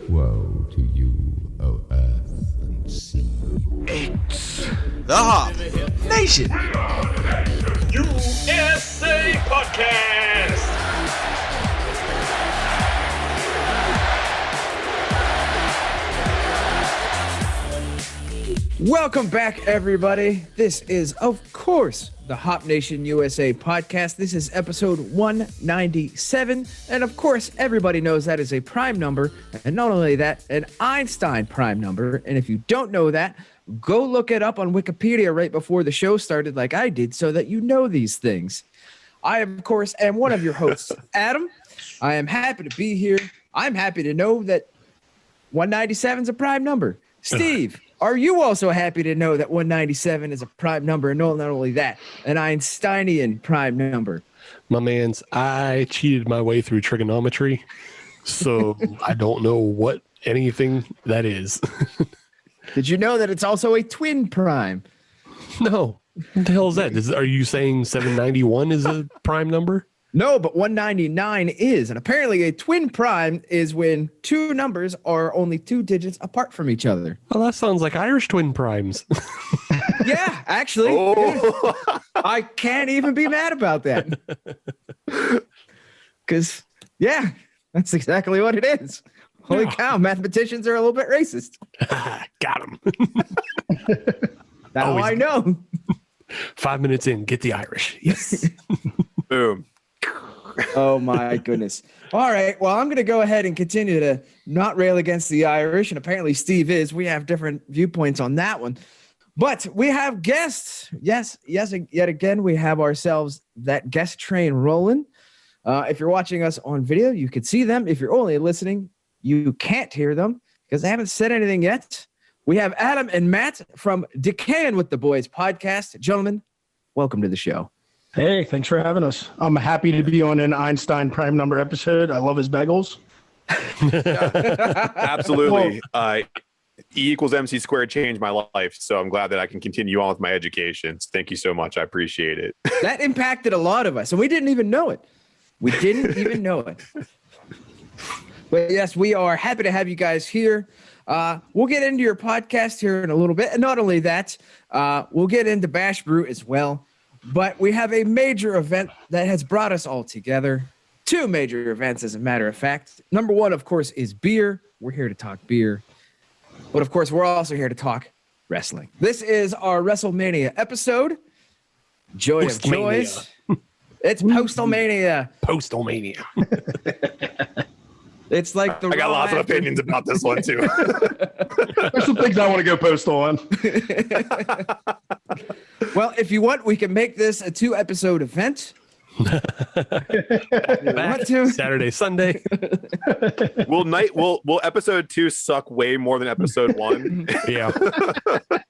Woe to you, O earth and sea. It's the Hop Nation USA Podcast. Welcome back, everybody. This is, of course, the Hop Nation USA podcast. This is episode 197. And of course, everybody knows that is a prime number. And not only that, an Einstein prime number. And if you don't know that, go look it up on Wikipedia right before the show started, like I did, so that you know these things. I, of course, am one of your hosts, Adam. I am happy to be here. I'm happy to know that 197 is a prime number. Steve, are you also happy to know that 197 is a prime number? And not only that, an Einsteinian prime number. My mans, I cheated my way through trigonometry, so I don't know what anything that is. Did you know that it's also a twin prime? No. What the hell is that? Are you saying 791 is a prime number? No, but 199 is. And apparently a twin prime is when two numbers are only two digits apart from each other. Well, that sounds like Irish twin primes. Yeah, actually. Oh. Yeah. I can't even be mad about that. Because, yeah, that's exactly what it is. Holy cow, mathematicians are a little bit racist. Got him. Now I know. 5 minutes in, get the Irish. Yes. Boom. Oh, my goodness. All right. Well, I'm going to go ahead and continue to not rail against the Irish. And apparently Steve is. We have different viewpoints on that one. But we have guests. Yes, yet again, we have ourselves that guest train rolling. If you're watching us on video, you can see them. If you're only listening, you can't hear them because they haven't said anything yet. We have Adam and Matt from Decayin With The Boys podcast. Gentlemen, welcome to the show. Hey, thanks for having us. I'm happy to be on an Einstein prime number episode. I love his bagels. Absolutely. E equals MC squared changed my life, so I'm glad that I can continue on with my education. Thank you so much. I appreciate it. That impacted a lot of us, and we didn't even know it. We didn't even know it. But yes, we are happy to have you guys here. We'll get into your podcast here in a little bit. And not only that, we'll get into Bash Brew as well. But we have a major event that has brought us all together. Two major events, as a matter of fact. Number one, of course, is beer. We're here to talk beer. But, of course, we're also here to talk wrestling. This is our WrestleMania episode. Joy of joys. It's Postalmania. Postalmania. It's like the I got lots of opinions about this one, too. There's some things I want to go postal on. Well, if you want, we can make this a 2-episode event. Saturday, Sunday. Will episode 2 suck way more than episode 1? Yeah.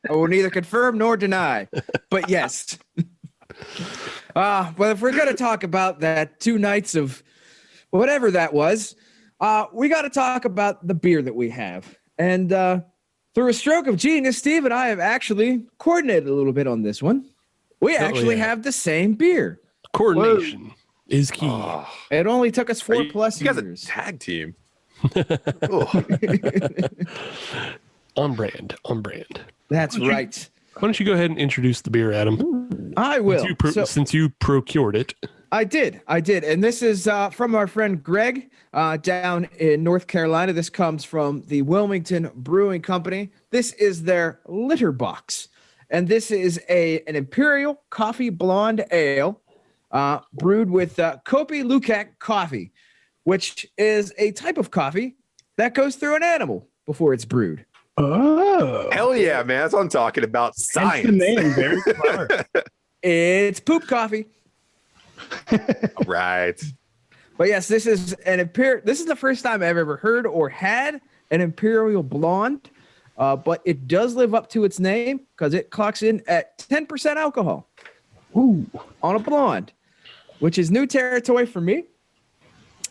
I will neither confirm nor deny, but yes. But if we're going to talk about that 2 nights of whatever that was, we got to talk about the beer that we have. And through a stroke of genius, Steve and I have actually coordinated a little bit on this one. We actually have the same beer. Coordination is key. It only took us 4+ years. You guys a tag team. On brand. That's right. Why don't you go ahead and introduce the beer, Adam? I will. Since you procured it. I did. And this is from our friend Greg down in North Carolina. This comes from the Wilmington Brewing Company. This is their litter box. And this is an Imperial Coffee Blonde Ale brewed with Kopi Luwak coffee, which is a type of coffee that goes through an animal before it's brewed. Oh. Hell yeah, man. That's what I'm talking about. Science. That's the name. Very clever. It's poop coffee. Right. But yes, this is this is the first time I've ever heard or had an Imperial Blonde, but it does live up to its name because it clocks in at 10% alcohol. Ooh. On a blonde, which is new territory for me.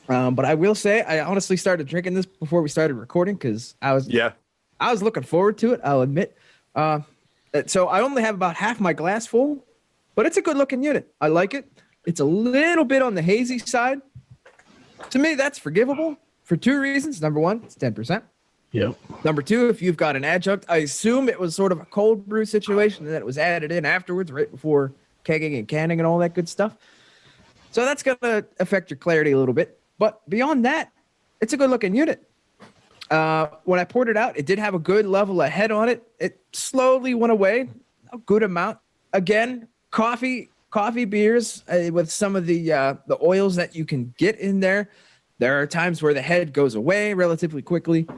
But I will say, I honestly started drinking this before we started recording because I was looking forward to it. I'll admit. So I only have about half my glass full, but it's a good looking unit. I like it. It's a little bit on the hazy side. To me, that's forgivable. for two reasons. Number one, it's 10%. Yep. Number two, if you've got an adjunct, I assume it was sort of a cold brew situation and then it was added in afterwards, right before kegging and canning and all that good stuff. So that's going to affect your clarity a little bit. But beyond that, it's a good looking unit. When I poured it out, it did have a good level of head on it. It slowly went away, a good amount. Again, coffee beers with some of the oils that you can get in there. There are times where the head goes away relatively quickly.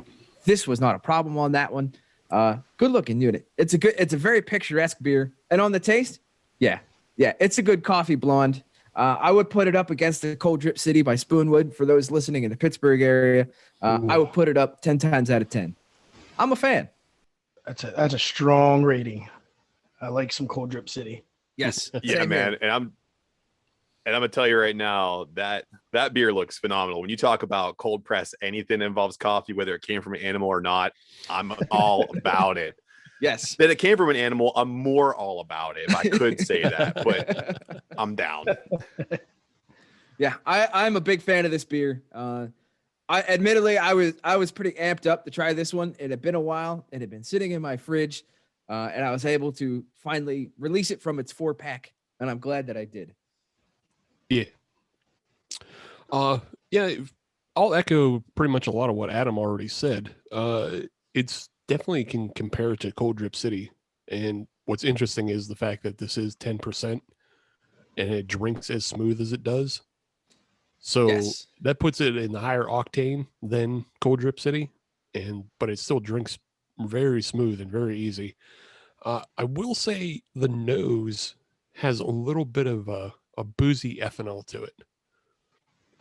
This was not a problem on that one. Good looking unit. It's a very picturesque beer. And on the taste, yeah, it's a good coffee blonde. I would put it up against the Cold Drip City by Spoonwood for those listening in the Pittsburgh area. I would put it up 10 times out of 10. I'm a fan. That's a strong rating. I like some Cold Drip City. Yes. Yeah, man. And I'm gonna tell you right now that beer looks phenomenal. When you talk about cold press, anything that involves coffee, whether it came from an animal or not, I'm all about it. Yes. That it came from an animal, I'm more all about it. If I could say that, but I'm down. Yeah, I'm a big fan of this beer. Admittedly, I was pretty amped up to try this one. It had been a while. It had been sitting in my fridge, and I was able to finally release it from its 4-pack, and I'm glad that I did. Yeah. I'll echo pretty much a lot of what Adam already said. It's definitely can compare to Cold Drip City. And what's interesting is the fact that this is 10% and it drinks as smooth as it does. So Yes. that puts it in the higher octane than Cold Drip City, but it still drinks very smooth and very easy. I will say the nose has a little bit of a boozy ethanol to it.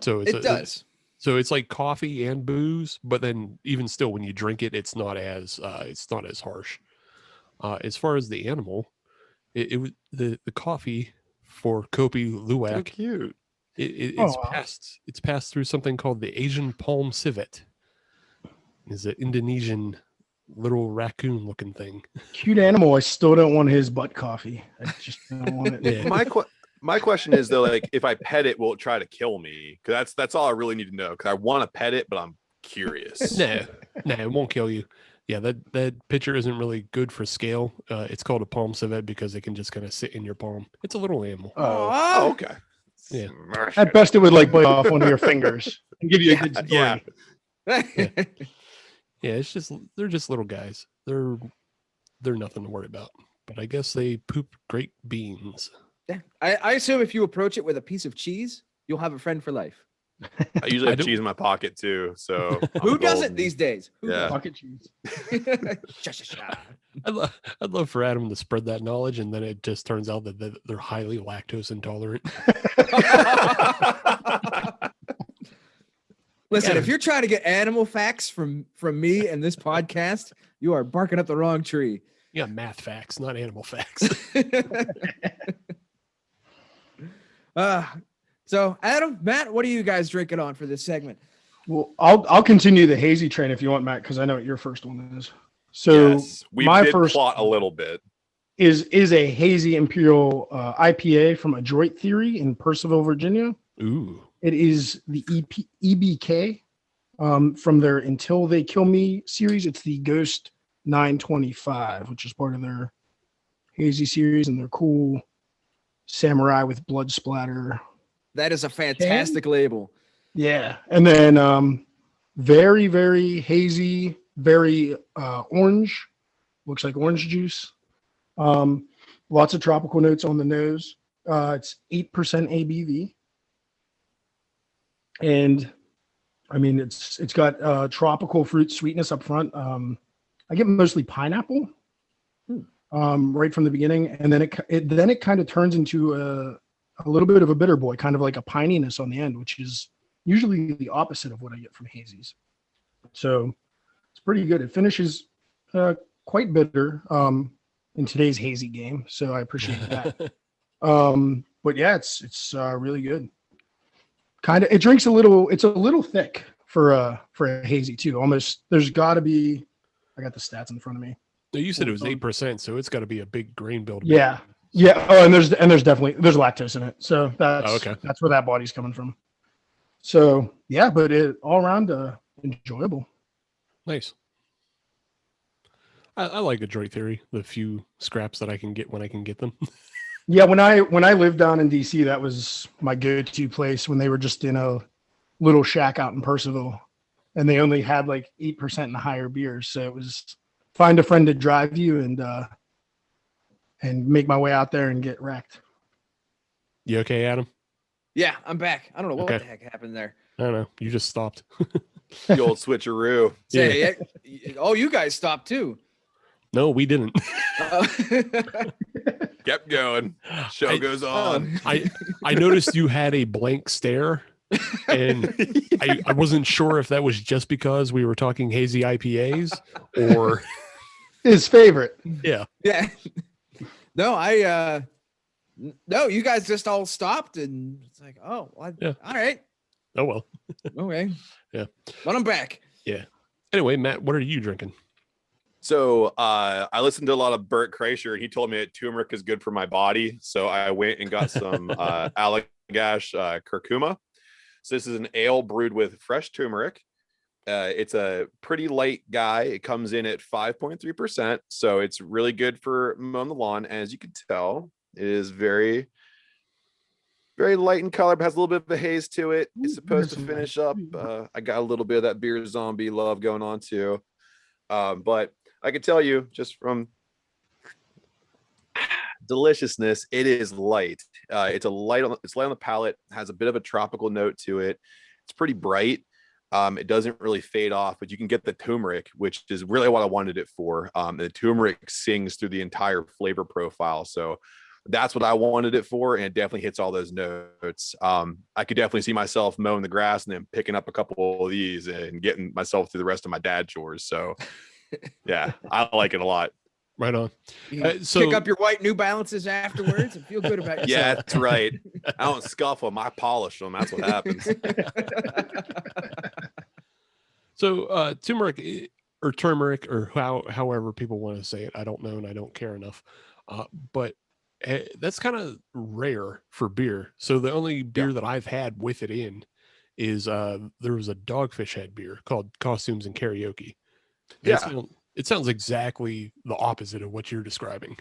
So It does. So it's like coffee and booze, but then even still, when you drink it, it's not as harsh. As far as the animal, it was the coffee for Kopi So Luwak. cute. It's passed through something called the Asian palm civet. It's an Indonesian little raccoon looking thing. Cute animal. I still don't want his butt coffee. I just don't want it. Yeah. My question is though, like, if I pet it, will it try to kill me? Because that's all I really need to know. Because I want to pet it, but I'm curious. No, it won't kill you. Yeah, that picture isn't really good for scale. It's called a palm civet because it can just kind of sit in your palm. It's a little animal. Oh, okay. Yeah. At best, it would like bite off one of your fingers and give you a good story. Yeah. Yeah, they're just little guys. They're nothing to worry about. But I guess they poop great beans. Yeah. I assume if you approach it with a piece of cheese, you'll have a friend for life. I usually have don't- cheese in my pocket too. So Who I'm doesn't golden. these days? Who Yeah. Pocket cheese. doesn't? I'd love for Adam to spread that knowledge, and then it just turns out that they're highly lactose intolerant. Listen, if you're trying to get animal facts from me and this podcast, you are barking up the wrong tree. Yeah, math facts, not animal facts. So Adam, Matt, what are you guys drinking on for this segment? Well, I'll continue the hazy train if you want, Matt, because I know what your first one is. So Yes, we my did first plot a little bit. is a hazy imperial IPA from Adroit Theory in Purcellville, Virginia. Ooh. It is the EBK from their Until They Kill Me series. It's the Ghost 925, which is part of their hazy series and their cool samurai with blood splatter. That is a fantastic label. Yeah. And then very, very hazy, very orange. Looks like orange juice. Lots of tropical notes on the nose. It's 8% ABV. And I mean, it's got tropical fruit sweetness up front. I get mostly pineapple right from the beginning, and then it kind of turns into a little bit of a bitter boy, kind of like a pininess on the end, which is usually the opposite of what I get from hazies. So it's pretty good. It finishes quite bitter in today's hazy game, so I appreciate that. But yeah, it's really good. It drinks it's a little thick for a hazy too. Almost, there's got to be, I got the stats in front of me. You said it was 8%, so it's got to be a big grain builder. Yeah. Oh, and there's definitely lactose in it, so that's okay. That's where that body's coming from. So yeah, but it all around enjoyable. Nice. I like Adroit Theory, the few scraps that I can get when I can get them. Yeah, when I lived down in DC, that was my go-to place when they were just in a little shack out in Percival, and they only had like 8% and higher beers. So it was find a friend to drive you and make my way out there and get wrecked. You okay, Adam? Yeah, I'm back. I don't know what Okay. the heck happened there. I don't know. You just stopped. The old switcheroo. Say, oh, you guys stopped too. No, we didn't. Kept going. Show goes on. I noticed you had a blank stare, and I wasn't sure if that was just because we were talking hazy IPAs or His favorite. yeah. Yeah. No, no, you guys just all stopped and it's like, oh, well, Yeah. all right. Oh well. Okay. Yeah. But I'm back. Anyway, Matt, what are you drinking? So I listened to a lot of Bert Kreischer, and he told me that turmeric is good for my body. So I went and got some Allagash curcuma. So this is an ale brewed with fresh turmeric. It's a pretty light guy. It comes in at 5.3%. So it's really good for mowing the lawn. As you can tell, it is very, very light in color, but has a little bit of a haze to it. It's supposed to finish up. I got a little bit of that beer zombie love going on too. But I can tell you just from deliciousness, it is light. It's light on the palate, has a bit of a tropical note to it. It's pretty bright. It doesn't really fade off, but you can get the turmeric, which is really what I wanted it for. The turmeric sings through the entire flavor profile. So that's what I wanted it for. And it definitely hits all those notes. I could definitely see myself mowing the grass and then picking up a couple of these and getting myself through the rest of my dad chores. So yeah, I like it a lot. Right on. You So- pick up your white New Balances afterwards and feel good about yourself. Yeah, that's right. I don't scuff them. I polish them. That's what happens. So turmeric or turmeric or however people want to say it, I don't know and I don't care enough. But that's kind of rare for beer. So the only beer that I've had with it in is there was a Dogfish Head beer called Costumes and Karaoke. And it sounds exactly the opposite of what you're describing.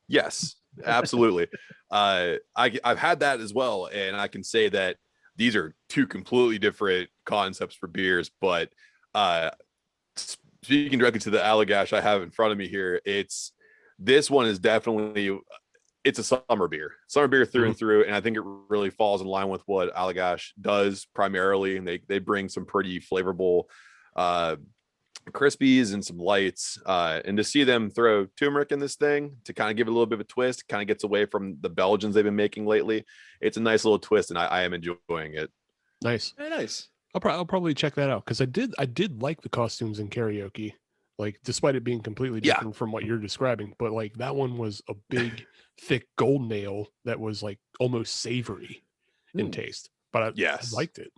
Yes, absolutely. I've had that as well, and I can say that these are two completely different concepts for beers. But speaking directly to the Allagash I have in front of me here, this one is definitely it's a summer beer through and through, and I think it really falls in line with what Allagash does primarily, and they bring some pretty flavorful crispies and some lights, and to see them throw turmeric in this thing to kind of give it a little bit of a twist, kind of gets away from the Belgians they've been making lately. It's a nice little twist, and I am enjoying it. Nice. Very nice. I'll probably check that out because I did like the Costumes and Karaoke, like despite it being completely different from what you're describing. But like that one was a big, thick golden ale that was like almost savory in taste. But I liked it.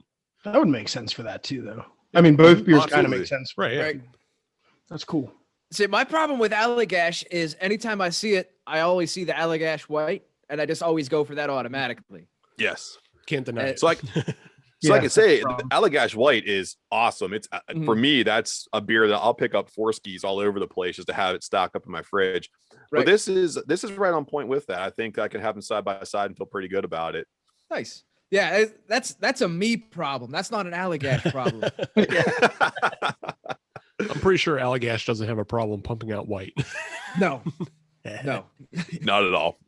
That would make sense for that too, though. I mean, both beers kind of Absolutely. make sense. Right. Yeah. Right. That's cool. See, my problem with Allagash is anytime I see it, I always see the Allagash white, and I just always go for that automatically. Yes. Can't deny it. So I can say the Allagash White is awesome. It's for me, that's a beer that I'll pick up 4 skis all over the place just to have it stocked up in my fridge. Right. But this is right on point with that. I think I can have them side by side and feel pretty good about it. Nice. Yeah, that's a me problem. That's not an Allagash problem. I'm pretty sure Allagash doesn't have a problem pumping out white. No. No. Not at all.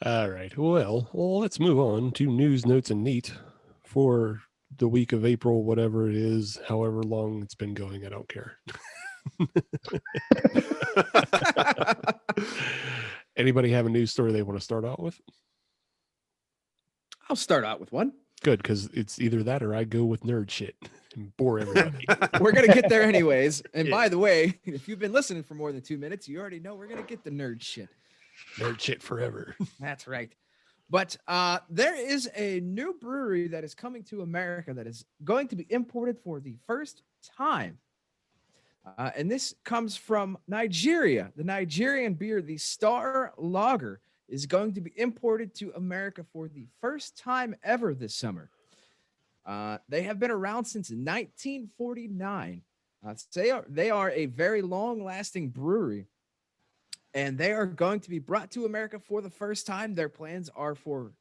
All right. Well, let's move on to news, notes, and neat for the week of April, whatever it is, however long it's been going. I don't care. Anybody have a news story they want to start out with? I'll start out with one. Good, because it's either that or I go with nerd shit and bore everybody. We're going to get there anyways. And Yeah. by the way, if you've been listening for more than 2 minutes, you already know we're going to get the nerd shit. Nerd shit forever. That's right. But there is a new brewery that is coming to America that is going to be imported for the first time. And this comes from Nigeria. The Nigerian beer, the Star Lager, is going to be imported to America for the first time ever this summer. They have been around since 1949. They are a very long-lasting brewery, and they are going to be brought to America for the first time. Their plans are for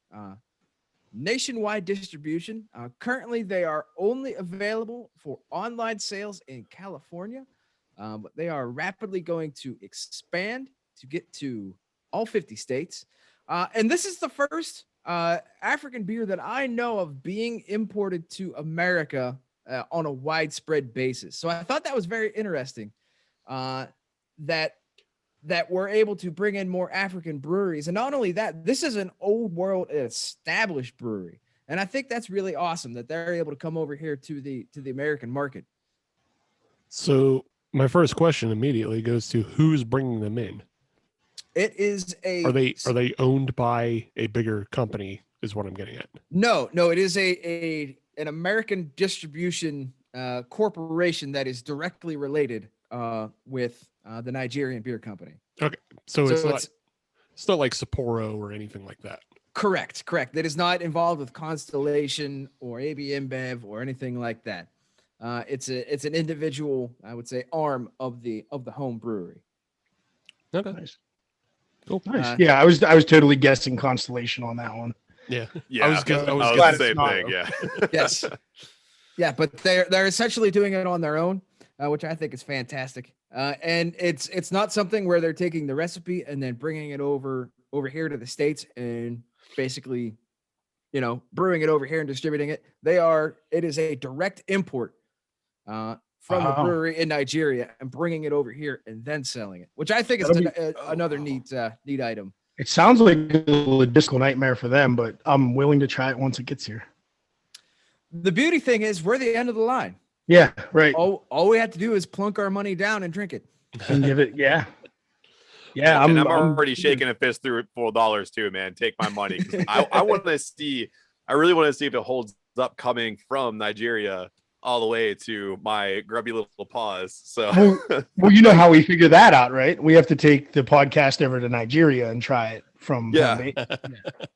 nationwide distribution. Currently, they are only available for online sales in California, but they are rapidly going to expand to get to all 50 states. And this is the first African beer that I know of being imported to America on a widespread basis. So I thought that was very interesting that we're able to bring in more African breweries. And not only that, this is an old world established brewery. And I think that's really awesome that they're able to come over here to the American market. So my first question immediately goes to who's bringing them in? It is Are they owned by a bigger company is what I'm getting at. No, it is an American distribution corporation that is directly related with the Nigerian beer company. Okay. So it's not like Sapporo or anything like that. Correct. That is not involved with Constellation or AB InBev or anything like that. It's an individual, I would say, arm of the home brewery. Okay. Nice. Cool. Nice. Yeah, I was totally guessing Constellation on that one. Yeah. Yeah, I was the same thing. Yeah. Yes. Yeah, but they're essentially doing it on their own, which I think is fantastic. And it's not something where they're taking the recipe and then bringing it over here to the States and basically, brewing it over here and distributing it. It is a direct import from the brewery in Nigeria and bringing it over here and then selling it, which I think is another neat item. It sounds like a logistical nightmare for them, but I'm willing to try it once it gets here. The beauty thing is we're the end of the line. Yeah, right. All we have to do is plunk our money down and drink it. And give it, yeah. Yeah, I'm already shaking a fist through $4 too, man. Take my money. I want to see. I really want to see if it holds up coming from Nigeria all the way to my grubby little paws. So, well, you know how we figure that out, right? We have to take the podcast over to Nigeria and try it from. Yeah.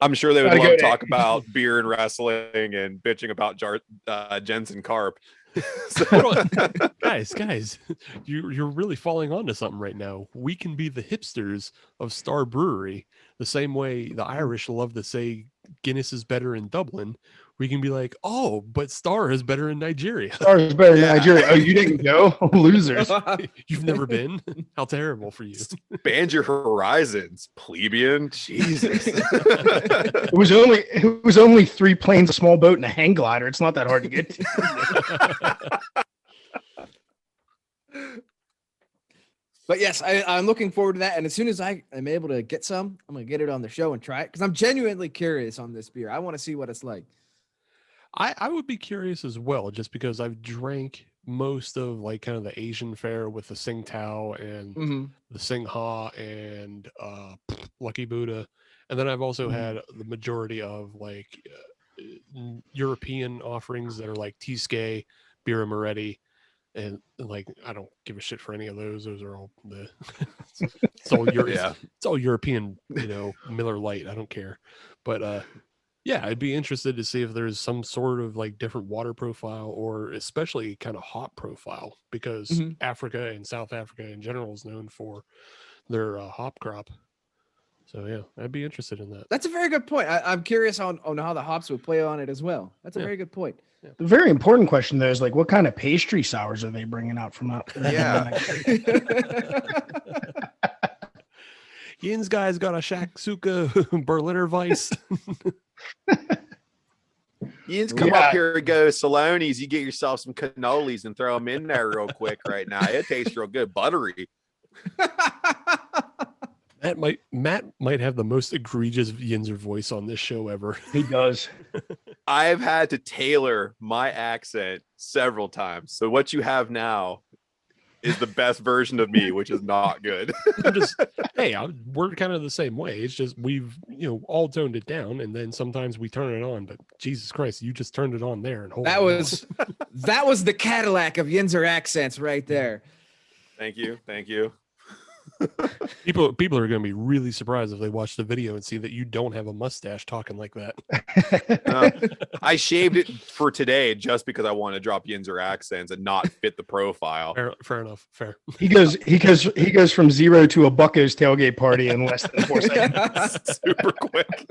I'm sure they would love to talk about beer and wrestling and bitching about Jensen Carp. Guys, you're really falling onto something right now. We can be the hipsters of Star Brewery, the same way the Irish love to say Guinness is better in Dublin. We can be like, oh, but Star is better in Nigeria. Star is better in Nigeria. Oh, you didn't go? Losers. You've never been? How terrible for you. Expand your horizons, plebeian. Jesus. It was only 3 planes, a small boat, and a hang glider. It's not that hard to get to. But yes, I'm looking forward to that. And as soon as I am able to get some, I'm going to get it on the show and try it because I'm genuinely curious on this beer. I want to see what it's like. I would be curious as well, just because I've drank most of like kind of the Asian fare with the Sing Tao and the Sing Ha and Lucky Buddha. And then I've also had the majority of like European offerings that are like Teeske, Birra Moretti. And like, I don't give a shit for any of those. Those are all it's all European, Miller Lite. I don't care. But yeah, I'd be interested to see if there's some sort of like different water profile or especially kind of hop profile because Africa and South Africa in general is known for their hop crop. So yeah, I'd be interested in that. That's a very good point. I'm curious on how the hops would play on it as well. That's a very good point. Yeah. The very important question though is like, what kind of pastry sours are they bringing out from out? Yeah. Yin's guy's got a Shakshuka Berliner Weiss. Yin's come up here and go Saloni's. You get yourself some cannolis and throw them in there real quick right now. It tastes real good, buttery. Matt might have the most egregious Yinzer voice on this show ever. He does. I've had to tailor my accent several times. So what you have now is the best version of me, which is not good. We're kind of the same way. It's just we've all toned it down, and then sometimes we turn it on. But Jesus Christ, you just turned it on there, and that was the Cadillac of Yinzer accents right there. Thank you. People are going to be really surprised if they watch the video and see that you don't have a mustache talking like that. I shaved it for today just because I wanted to drop Yinzer accents and not fit the profile. Fair enough. Fair. He goes from 0 to a Bucko's tailgate party in less than 4 seconds. Super quick.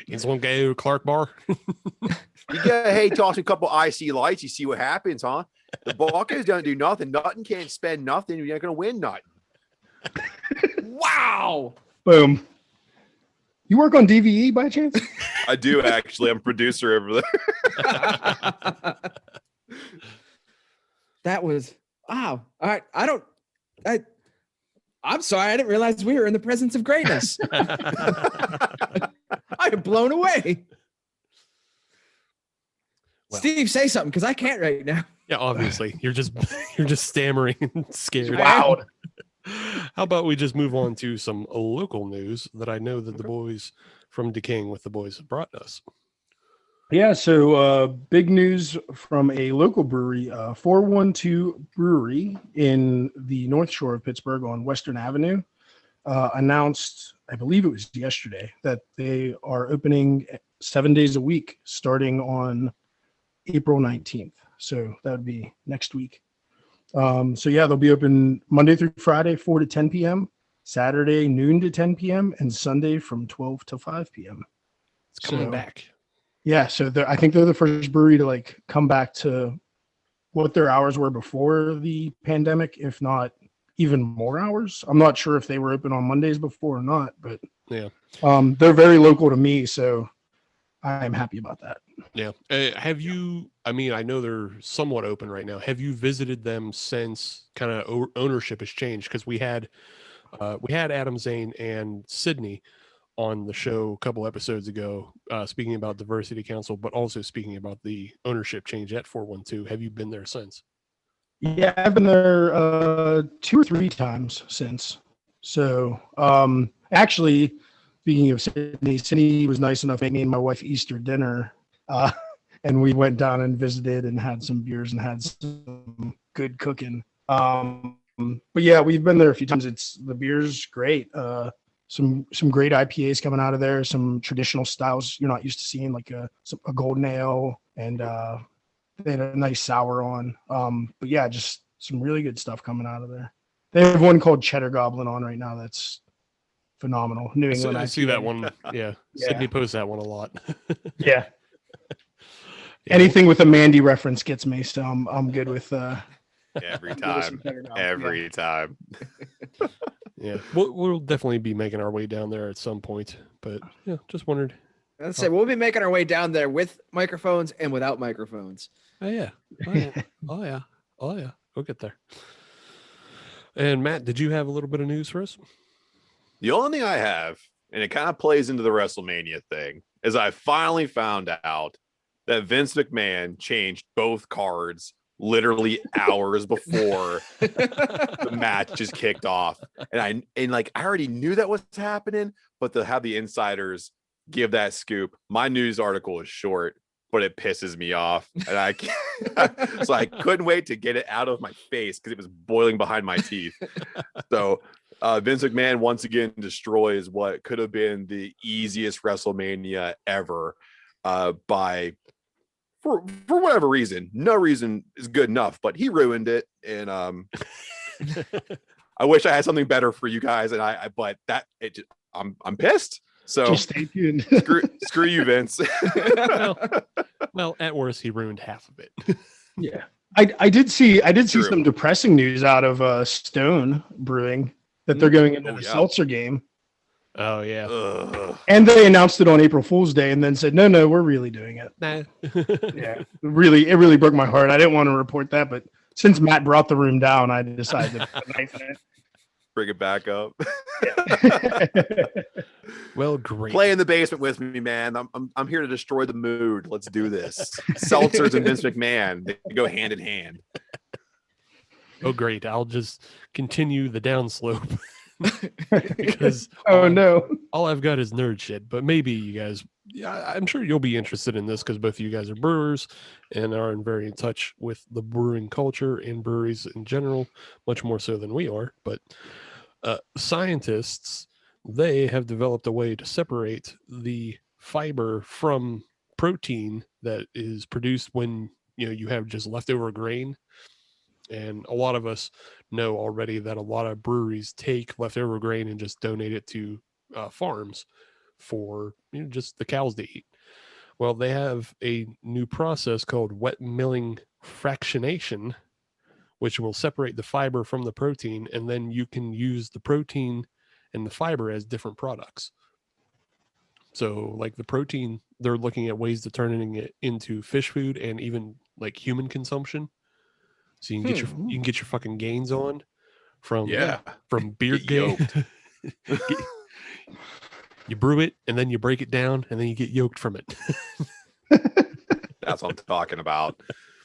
It's one go Clark bar. You get, hey, toss a couple IC lights, you see what happens, huh? The Buckeyes don't do nothing. Nothing can't spend nothing. You're not going to win nothing. Wow. Boom. You work on DVE by chance? I do, actually. I'm a producer over there. That was wow. All right. I'm sorry. I didn't realize we were in the presence of greatness. I am blown away. Well, Steve, say something because I can't right now. Yeah, obviously. You're just stammering and scared. Wow. How about we just move on to some local news that I know that the boys from Decayin With The Boys have brought us. Yeah, so big news from a local brewery, 412 Brewery in the North Shore of Pittsburgh on Western Avenue, announced, I believe it was yesterday, that they are opening 7 days a week starting on April 19th. So that would be next week. So yeah, they'll be open Monday through Friday, 4 to 10 p.m., Saturday, noon to 10 p.m., and Sunday from 12 to 5 p.m. It's coming back. Yeah, so I think they're the first brewery to like come back to what their hours were before the pandemic, if not even more hours. I'm not sure if they were open on Mondays before or not, but yeah, they're very local to me, so I'm happy about that. Yeah. Have you? I mean, I know they're somewhat open right now. Have you visited them since kind of ownership has changed? Because we had Adam Zane and Sydney on the show a couple episodes ago, speaking about diversity council, but also speaking about the ownership change at 412. Have you been there since? Yeah, I've been there 2 or 3 times since. So actually, speaking of Sydney was nice enough to make me and my wife Easter dinner, and we went down and visited and had some beers and had some good cooking. But yeah, we've been there a few times. The beer's great. Some great IPAs coming out of there, some traditional styles you're not used to seeing, like a golden ale, and they had a nice sour on. But yeah, just some really good stuff coming out of there. They have one called Cheddar Goblin on right now that's phenomenal. New England. I see that one. Yeah. Sydney posts that one a lot. Yeah. Anything with a Mandy reference gets me, so I'm good with every time. Every time. Yeah, we'll definitely be making our way down there at some point, but yeah, just wondered. Let's say we'll be making our way down there with microphones and without microphones. Oh yeah. We'll get there. And Matt, did you have a little bit of news for us? The only thing I have, and it kind of plays into the WrestleMania thing, is I finally found out that Vince McMahon changed both cards literally hours before the match just kicked off. And I already knew that was happening, but to have the insiders give that scoop, my news article is short, but it pisses me off. And I can't, so I couldn't wait to get it out of my face because it was boiling behind my teeth. So Vince McMahon once again destroys what could have been the easiest WrestleMania ever for whatever reason. No reason is good enough, but he ruined it. And I wish I had something better for you guys. And I'm pissed. So just stay tuned. screw you, Vince. well, at worst, he ruined half of it. Yeah, I did see some depressing news out of Stone Brewing that they're going into the seltzer game. Oh yeah. And they announced it on April Fool's Day and then said, no, we're really doing it. Nah. Yeah, it really broke my heart. I didn't want to report that, but since Matt brought the room down, I decided to put a knife in it. Bring it back up. Well, great. Play in the basement with me, man. I'm here to destroy the mood. Let's do this. Seltzers and Vince McMahon, they go hand in hand. Oh, great. I'll just continue the downslope. Because no, all I've got is nerd shit, but maybe you guys yeah, I'm sure you'll be interested in this because both of you guys are brewers and are very in touch with the brewing culture and breweries in general, much more so than we are. But scientists, they have developed a way to separate the fiber from protein that is produced when you have just leftover grain. And a lot of us know already that a lot of breweries take leftover grain and just donate it to farms for just the cows to eat. Well, they have a new process called wet milling fractionation, which will separate the fiber from the protein, and then you can use the protein and the fiber as different products. So like the protein, they're looking at ways to turning it into fish food and even like human consumption. So you can get your fucking gains on from beard gain. You brew it and then you break it down and then you get yoked from it. That's what I'm talking about.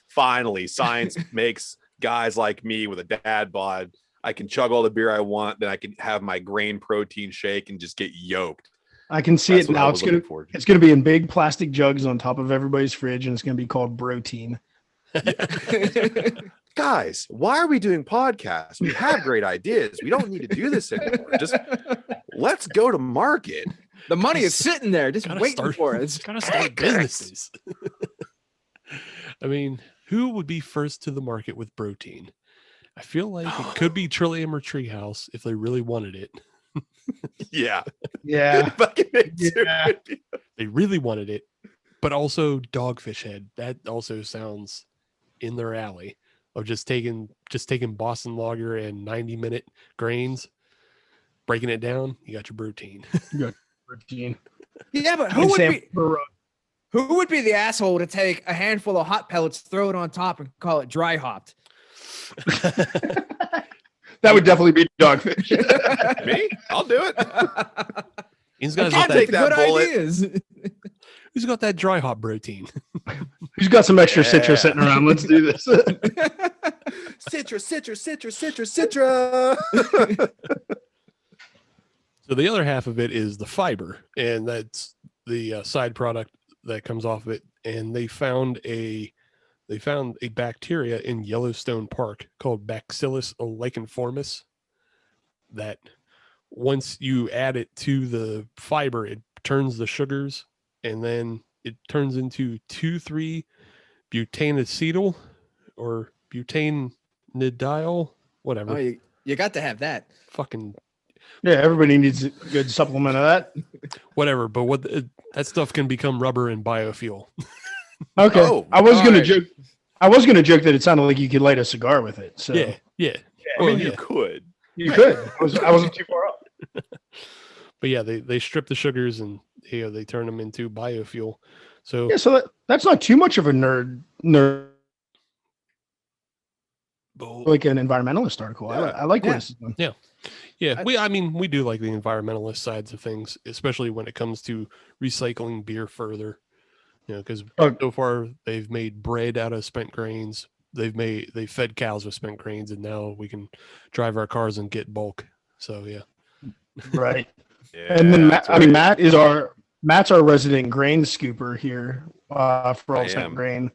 Finally, science makes guys like me with a dad bod. I can chug all the beer I want, then I can have my grain protein shake and just get yoked. I can see it now. It's gonna be in big plastic jugs on top of everybody's fridge, and it's gonna be called Protein. Guys, why are we doing podcasts? We have great ideas. We don't need to do this anymore. Just let's go to market. The money is sitting there, just waiting for us. Gotta start businesses. I mean, who would be first to the market with protein? I feel like it could be Trillium or Treehouse if they really wanted it. Yeah. They really wanted it, but also Dogfish Head. That also sounds in their alley of just taking Boston Lager and 90-minute grains, breaking it down. You got your protein. Yeah, but who would be the asshole to take a handful of hot pellets, throw it on top, and call it dry hopped? That would definitely be Dogfish. Me? I'll do it. He's got take that bullet. Ideas. Who's got that dry hop protein? Who's got some extra citrus sitting around? Let's do this. Citrus. So the other half of it is the fiber, and that's the side product that comes off of it. And they found a bacteria in Yellowstone Park called Bacillus licheniformis that once you add it to the fiber, it turns the sugars, and then it turns into 2,3-butanacetyl or butanidyl, whatever. Oh, you got to have that. Fucking yeah, everybody needs a good supplement of that. Whatever, but that stuff can become rubber and biofuel. Okay, Oh, I was gonna joke. I was gonna joke that it sounded like you could light a cigar with it. So yeah. I mean, you could. You could. I wasn't too far off. But yeah, they strip the sugars and they turn them into biofuel. So yeah, so that's not too much of a nerd like an environmentalist article. Yeah. I like what this is doing. Yeah, we do like the environmentalist sides of things, especially when it comes to recycling beer further. Because so far they've made bread out of spent grains. They fed cows with spent grains, and now we can drive our cars and get bulk. So yeah, right. Yeah, and then Matt's our resident grain scooper here for all spent grain.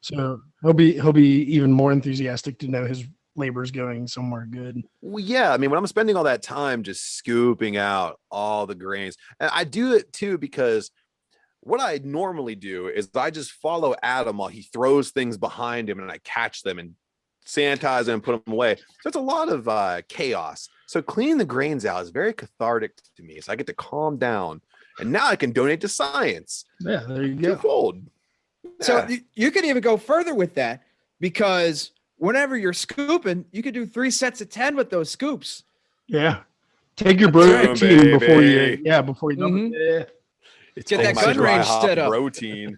So he'll be even more enthusiastic to know his labor's going somewhere good. Well, yeah, I mean, when I'm spending all that time just scooping out all the grains, and I do it too because what I normally do is I just follow Adam while he throws things behind him, and I catch them and sanitize them and put them away. So it's a lot of chaos. So cleaning the grains out is very cathartic to me. So I get to calm down, and now I can donate to science. Yeah, there you go. Twofold. So you could even go further with that, because whenever you're scooping, you could do 3 sets of 10 with those scoops. Yeah. Take your protein before you dump it. Yeah. It's Get that gun range set up. Protein.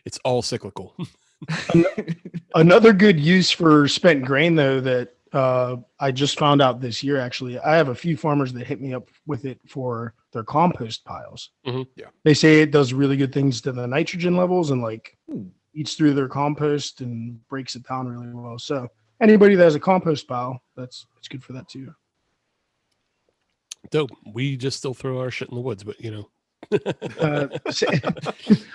it's all cyclical. Another good use for spent grain, though, that I just found out this year, actually. I have a few farmers that hit me up with it for their compost piles. Mm-hmm. Yeah. They say it does really good things to the nitrogen levels and eats through their compost and breaks it down really well. So anybody that has a compost pile, it's good for that too. Dope. We just still throw our shit in the woods, but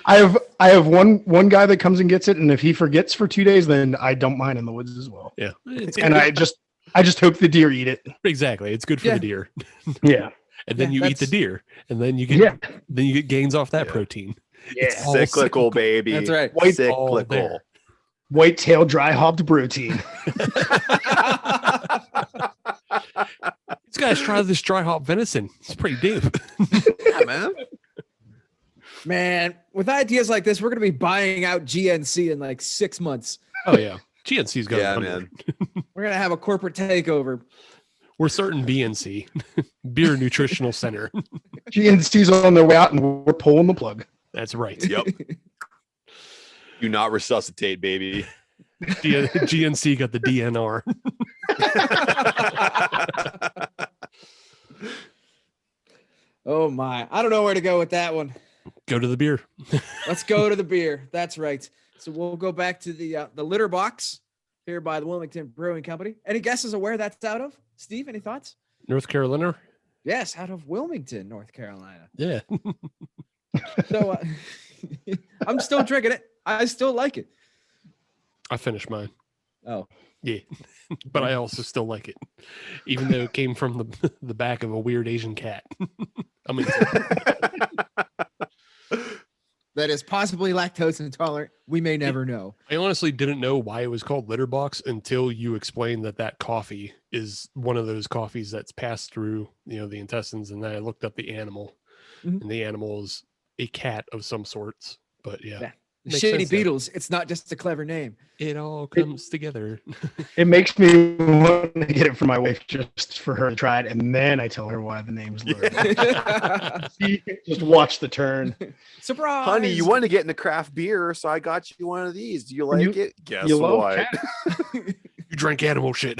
I have one guy that comes and gets it, and if he forgets for 2 days, then I dump mine in the woods as well. Yeah. And I just hope the deer eat it. Exactly. It's good for the deer. Yeah. And then you eat the deer, and then you get gains off that protein. Yeah. It's all Cyclical, baby. That's right. White cyclical. Whitetail dry hopped protein. These guys try this dry hop venison. It's pretty deep. Yeah, man. Man, with ideas like this, we're going to be buying out GNC in like 6 months. Oh yeah, GNC's got. Yeah, it man. We're going to have a corporate takeover. We're certain BNC, Beer Nutritional Center. GNC's on their way out, and we're pulling the plug. That's right. Yep. Do not resuscitate, baby. GNC got the DNR. Oh my, I don't know where to go with that one. Go to the beer. Let's go to the beer. That's right. So we'll go back to the litter box here by the Wilmington Brewing Company. Any guesses of where that's out of? Steve, any thoughts? North Carolina. Yes, out of Wilmington, North Carolina. Yeah. So I'm still drinking it. I still like it. I finished mine. Oh, Yeah. But I also still like it, even though it came from the back of a weird Asian cat. I mean, that is possibly lactose intolerant. We may never know. I honestly didn't know why it was called litter box until you explained that coffee is one of those coffees that's passed through, the intestines. And then I looked up the animal, and the animal is a cat of some sorts. But yeah. The Makes Shady sense, though. Beetles. It's not just a clever name. It all comes together. It makes me want to get it for my wife just for her to try it, and then I tell her why the name's Lure. Just watch the turn. Surprise! Honey, you want to get into craft beer, so I got you one of these. Do you like it? Guess You love what? cat? You drink animal shit.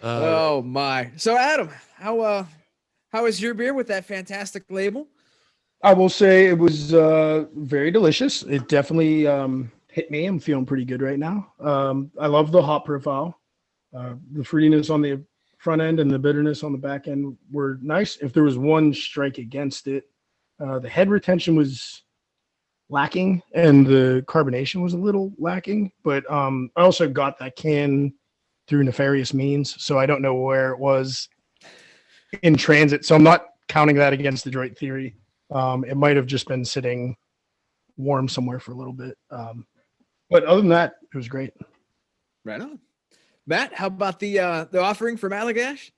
Oh my! So Adam, how is your beer with that fantastic label? I will say it was very delicious. It definitely hit me. I'm feeling pretty good right now. I love the hop profile. The fruitiness on the front end and the bitterness on the back end were nice. If there was one strike against it, the head retention was lacking and the carbonation was a little lacking. But I also got that can through nefarious means, so I don't know where it was in transit. So I'm not counting that against the Adroit theory. It might have just been sitting warm somewhere for a little bit. But other than that, it was great. Right on. Matt, how about the offering from Allagash?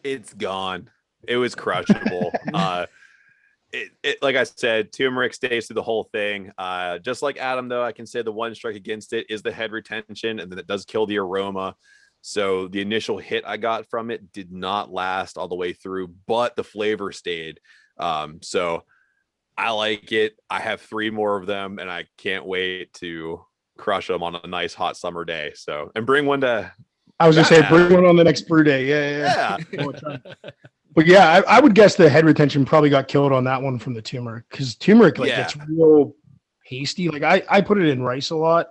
It's gone. It was crushable. It like I said, turmeric stays through the whole thing. Just like Adam, though, I can say the one strike against it is the head retention, and then it does kill the aroma. So the initial hit I got from it did not last all the way through, but the flavor stayed. So I like it. I have 3 more of them, and I can't wait to crush them on a nice hot summer day. So, and bring one to. I was gonna say bring one on the next brew day. Yeah. But yeah, I would guess the head retention probably got killed on that one from the turmeric, because turmeric gets real hasty. Like I put it in rice a lot,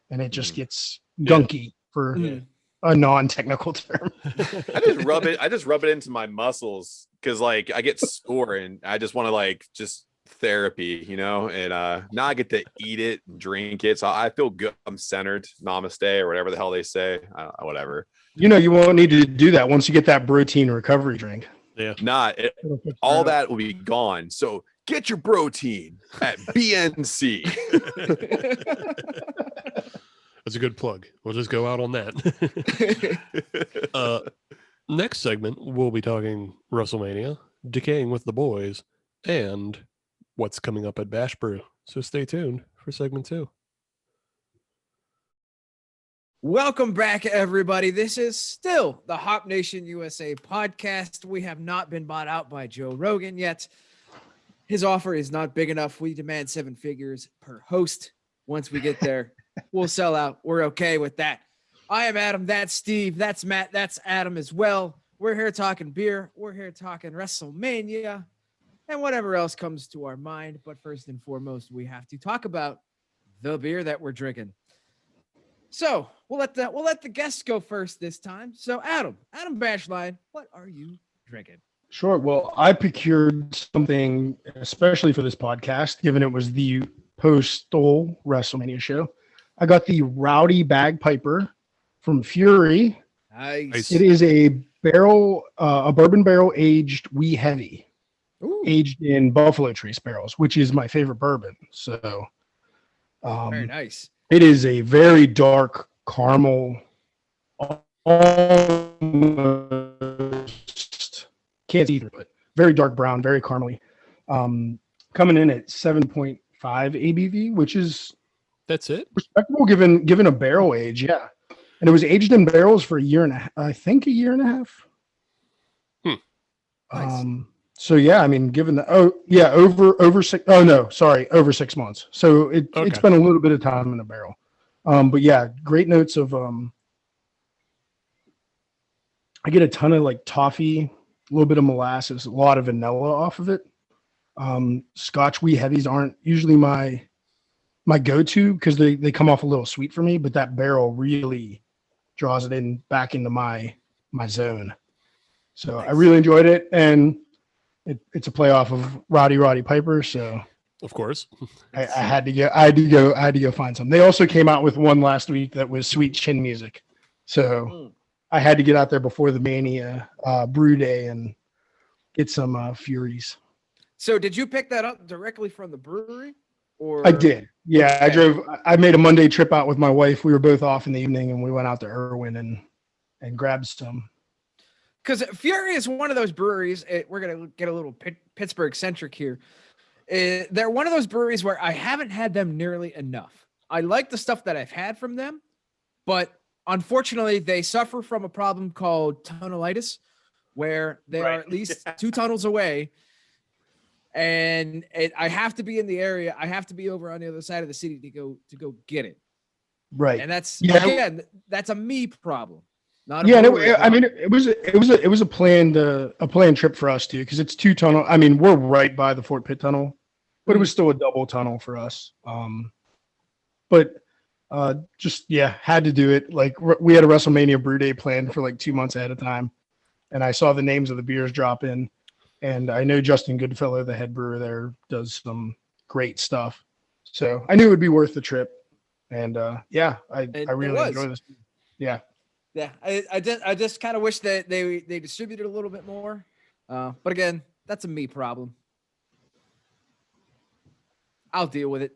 and it just gets gunky for a non-technical term. I just rub it into my muscles because like I get sore and I just want to just therapy, and now I get to eat it and drink it. So I feel good. I'm centered. Namaste or whatever the hell they say. Whatever. You won't need to do that once you get that protein recovery drink. Yeah. All that will be gone. So get your protein at BNC. That's a good plug. We'll just go out on that. Next segment, we'll be talking WrestleMania, Decaying with the Boys, and what's coming up at Bash Brew. So stay tuned for segment 2. Welcome back, everybody. This is still the Hop Nation USA podcast. We have not been bought out by Joe Rogan yet. His offer is not big enough. We demand 7 figures per host. Once we get there, we'll sell out. We're okay with that. I am Adam. That's Steve. That's Matt. That's Adam as well. We're here talking beer. We're here talking WrestleMania and whatever else comes to our mind. But first and foremost, we have to talk about the beer that we're drinking. So we'll let the guests go first this time. So Adam Bashline, what are you drinking? Sure. Well, I procured something especially for this podcast, given it was the postal WrestleMania show. I got the Rowdy Bagpiper from Fury. Nice. It is a barrel, a bourbon barrel aged wee heavy, aged in Buffalo Trace barrels, which is my favorite bourbon. So, very nice. It is a very dark caramel, almost can't see through it. Very dark brown, very caramely. Coming in at 7.5 ABV, which is That's it. respectable given a barrel age. Yeah, and it was aged in barrels for a year and a half. I think a year and a half. Nice. So yeah, I mean, given the over 6. Oh no, sorry, over 6 months. So it's been a little bit of time in a barrel. But yeah, great notes of I get a ton of like toffee, a little bit of molasses, a lot of vanilla off of it. Scotch wee heavies aren't usually my go-to because they come off a little sweet for me, but that barrel really draws it back into my zone. So nice. I really enjoyed it, and it's a play off of Roddy Piper. So of course, I had to go find some. They also came out with one last week that was Sweet Chin Music. So I had to get out there before the Mania brew day and get some Furies. So did you pick that up directly from the brewery? Or I did. Yeah, okay. I made a Monday trip out with my wife. We were both off in the evening, and we went out to Irwin and grabbed some. Because Fury is one of those breweries. We're going to get a little Pittsburgh centric here. They're one of those breweries where I haven't had them nearly enough. I like the stuff that I've had from them, but unfortunately, they suffer from a problem called tunnelitis, where they are at least 2 tunnels away. And I have to be in the area. I have to be over on the other side of the city to go get it. Right. And again, that's a me problem. Not a it was a planned trip for us too, because it's 2 tunnel. I mean, we're right by the Fort Pitt tunnel, but it was still a double tunnel for us. But had to do it. Like we had a WrestleMania brew day planned for like 2 months ahead of time, and I saw the names of the beers drop in, and I know Justin Goodfellow, the head brewer there, does some great stuff. So I knew it would be worth the trip, and I really enjoy this. Yeah. Yeah, I just kind of wish that they distributed a little bit more, but again, that's a me problem. I'll deal with it.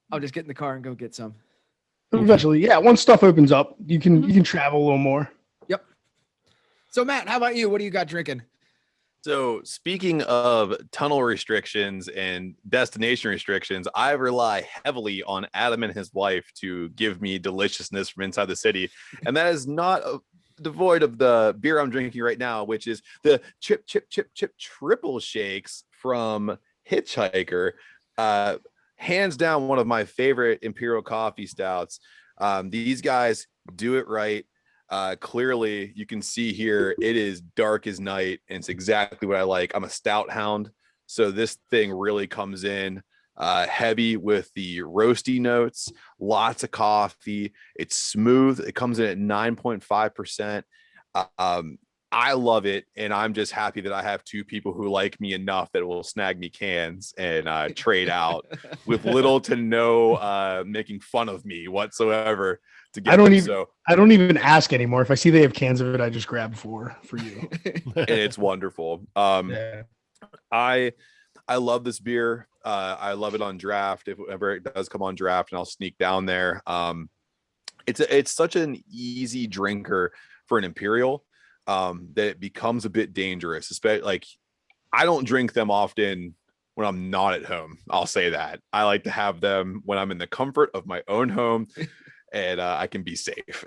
I'll just get in the car and go get some. Eventually, yeah. Once stuff opens up, you can travel a little more. Yep. So Matt, how about you? What do you got drinking? So speaking of tunnel restrictions and destination restrictions, I rely heavily on Adam and his wife to give me deliciousness from inside the city. And that is not devoid of the beer I'm drinking right now, which is the Chip Triple Shakes from Hitchhiker. Hands down, one of my favorite Imperial coffee stouts. These guys do it right. Clearly you can see here it is dark as night, and it's exactly what I like. I'm a stout hound, so this thing really comes in heavy with the roasty notes, lots of coffee. It's smooth. It comes in at 9.5%. I love it, and I'm just happy that I have 2 people who like me enough that will snag me cans and trade out with little to no making fun of me whatsoever. I don't even ask anymore. If I see they have cans of it, I just grab 4 for you. And it's wonderful. I love this beer. I love it on draft. If ever it does come on draft, and I'll sneak down there. It's such an easy drinker for an Imperial that it becomes a bit dangerous. Especially like I don't drink them often when I'm not at home. I'll say that. I like to have them when I'm in the comfort of my own home. And I can be safe.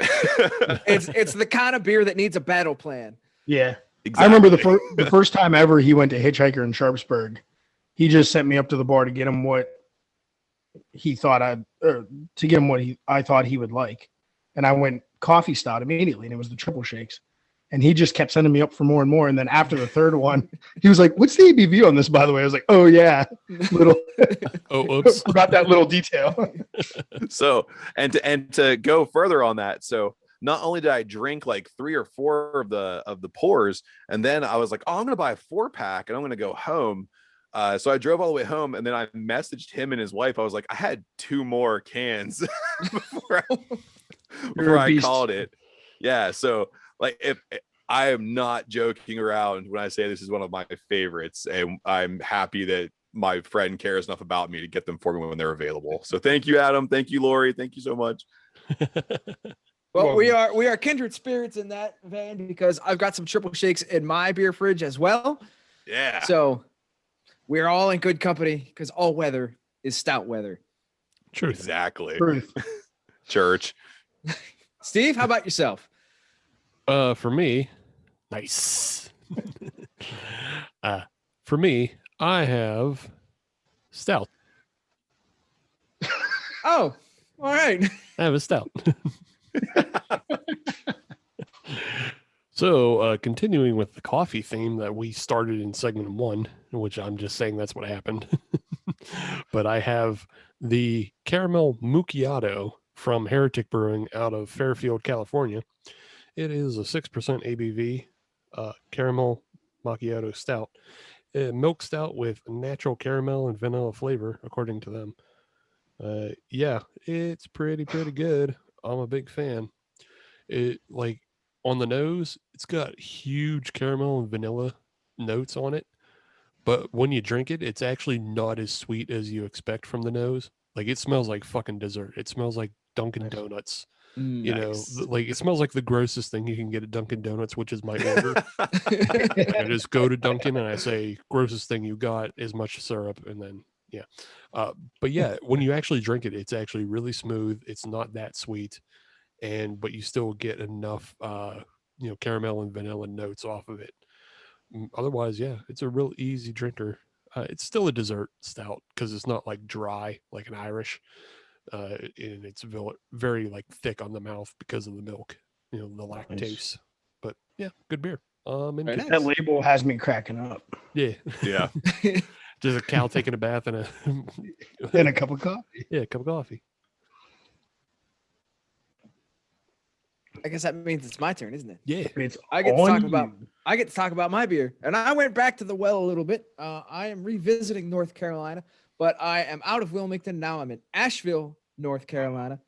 It's the kind of beer that needs a battle plan. Yeah, exactly. I remember the first time ever he went to Hitchhiker in Sharpsburg. He just sent me up to the bar to get him what he thought I thought he would like, and I went coffee stout immediately, and it was the Triple Shakes. And he just kept sending me up for more and more. And then after the third one, he was like, "What's the ABV on this, by the way?" I was like, "Oh yeah, little." oops. Forgot that little detail. So, and to go further on that, so not only did I drink like 3 or 4 of the pours, and then I was like, "Oh, I'm gonna buy a 4-pack and I'm gonna go home." So I drove all the way home, and then I messaged him and his wife. I was like, "I had 2 more cans before I called it." Yeah, so like if I am not joking around when I say this is one of my favorites, and I'm happy that my friend cares enough about me to get them for me when they're available. So thank you, Adam. Thank you, Lori. Thank you so much. Well, we are kindred spirits in that vein because I've got some triple shakes in my beer fridge as well. Yeah. So we're all in good company because all weather is stout weather. Truth. Exactly. Truth. Church. Steve, how about yourself? For me, nice. For me, I have stout. Oh, all right. I have a stout. So, continuing with the coffee theme that we started in segment 1, which I'm just saying that's what happened. But I have the caramel macchiato from Heretic Brewing out of Fairfield, California. It is a 6% ABV caramel macchiato stout. Milk stout with natural caramel and vanilla flavor, according to them. Yeah, it's pretty good. I'm a big fan. It like on the nose, it's got huge caramel and vanilla notes on it. But when you drink it, it's actually not as sweet as you expect from the nose. Like it smells like fucking dessert. It smells like Dunkin' Donuts. You know, like it smells like the grossest thing you can get at Dunkin' Donuts, which is my order. Like, I just go to Dunkin' and I say, grossest thing you got is much syrup. And then, yeah. But yeah, when you actually drink it, it's actually really smooth. It's not that sweet. But you still get enough, caramel and vanilla notes off of it. Otherwise, yeah, it's a real easy drinker. It's still a dessert stout because it's not like dry like an Irish. And it's very like thick on the mouth because of the milk, the lactase. Nice. But yeah, good beer. Nice. That label has me cracking up. Yeah. Just a cow taking a bath and a cup of coffee. Yeah, a cup of coffee. I guess that means it's my turn, isn't it? Yeah. I get to talk about my beer. And I went back to the well a little bit. I am revisiting North Carolina, but I am out of Wilmington. Now I'm in Asheville, North Carolina,